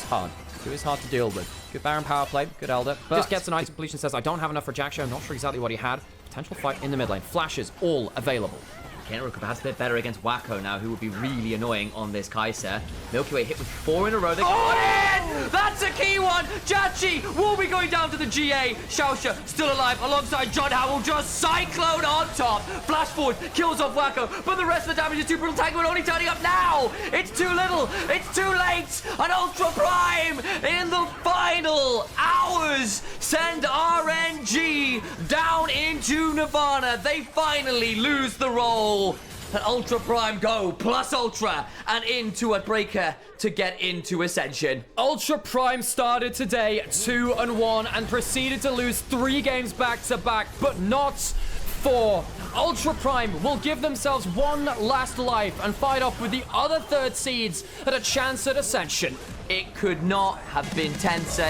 hard. 2 is hard to deal with. Good Baron power play. Good Elder. But just gets an item completion. Says, I don't have enough for Jaxio. I'm not sure exactly what he had. Potential fight in the mid lane. Flashes all available. Kenrick perhaps a bit better against Wacko now, who would be really annoying on this Kai'Sa. Milky Way hit with 4 in a row. They in! That's a key one! Jachi will be going down to the GA. Xiaoxia still alive alongside John Howell. Just Cyclone on top. Flash forward, kills off Wacko, but the rest of the damage is too brutal. Tanguin only turning up now. It's too little. It's too late. An Ultra Prime in the final hours send RNG down into Nirvana. They finally lose the roll. An Ultra Prime go plus Ultra and into a breaker to get into Ascension. Ultra Prime started today 2-1 and proceeded to lose 3 games back to back, but not 4. Ultra Prime will give themselves one last life and fight off with the other 3rd seeds at a chance at Ascension. It could not have been tenser.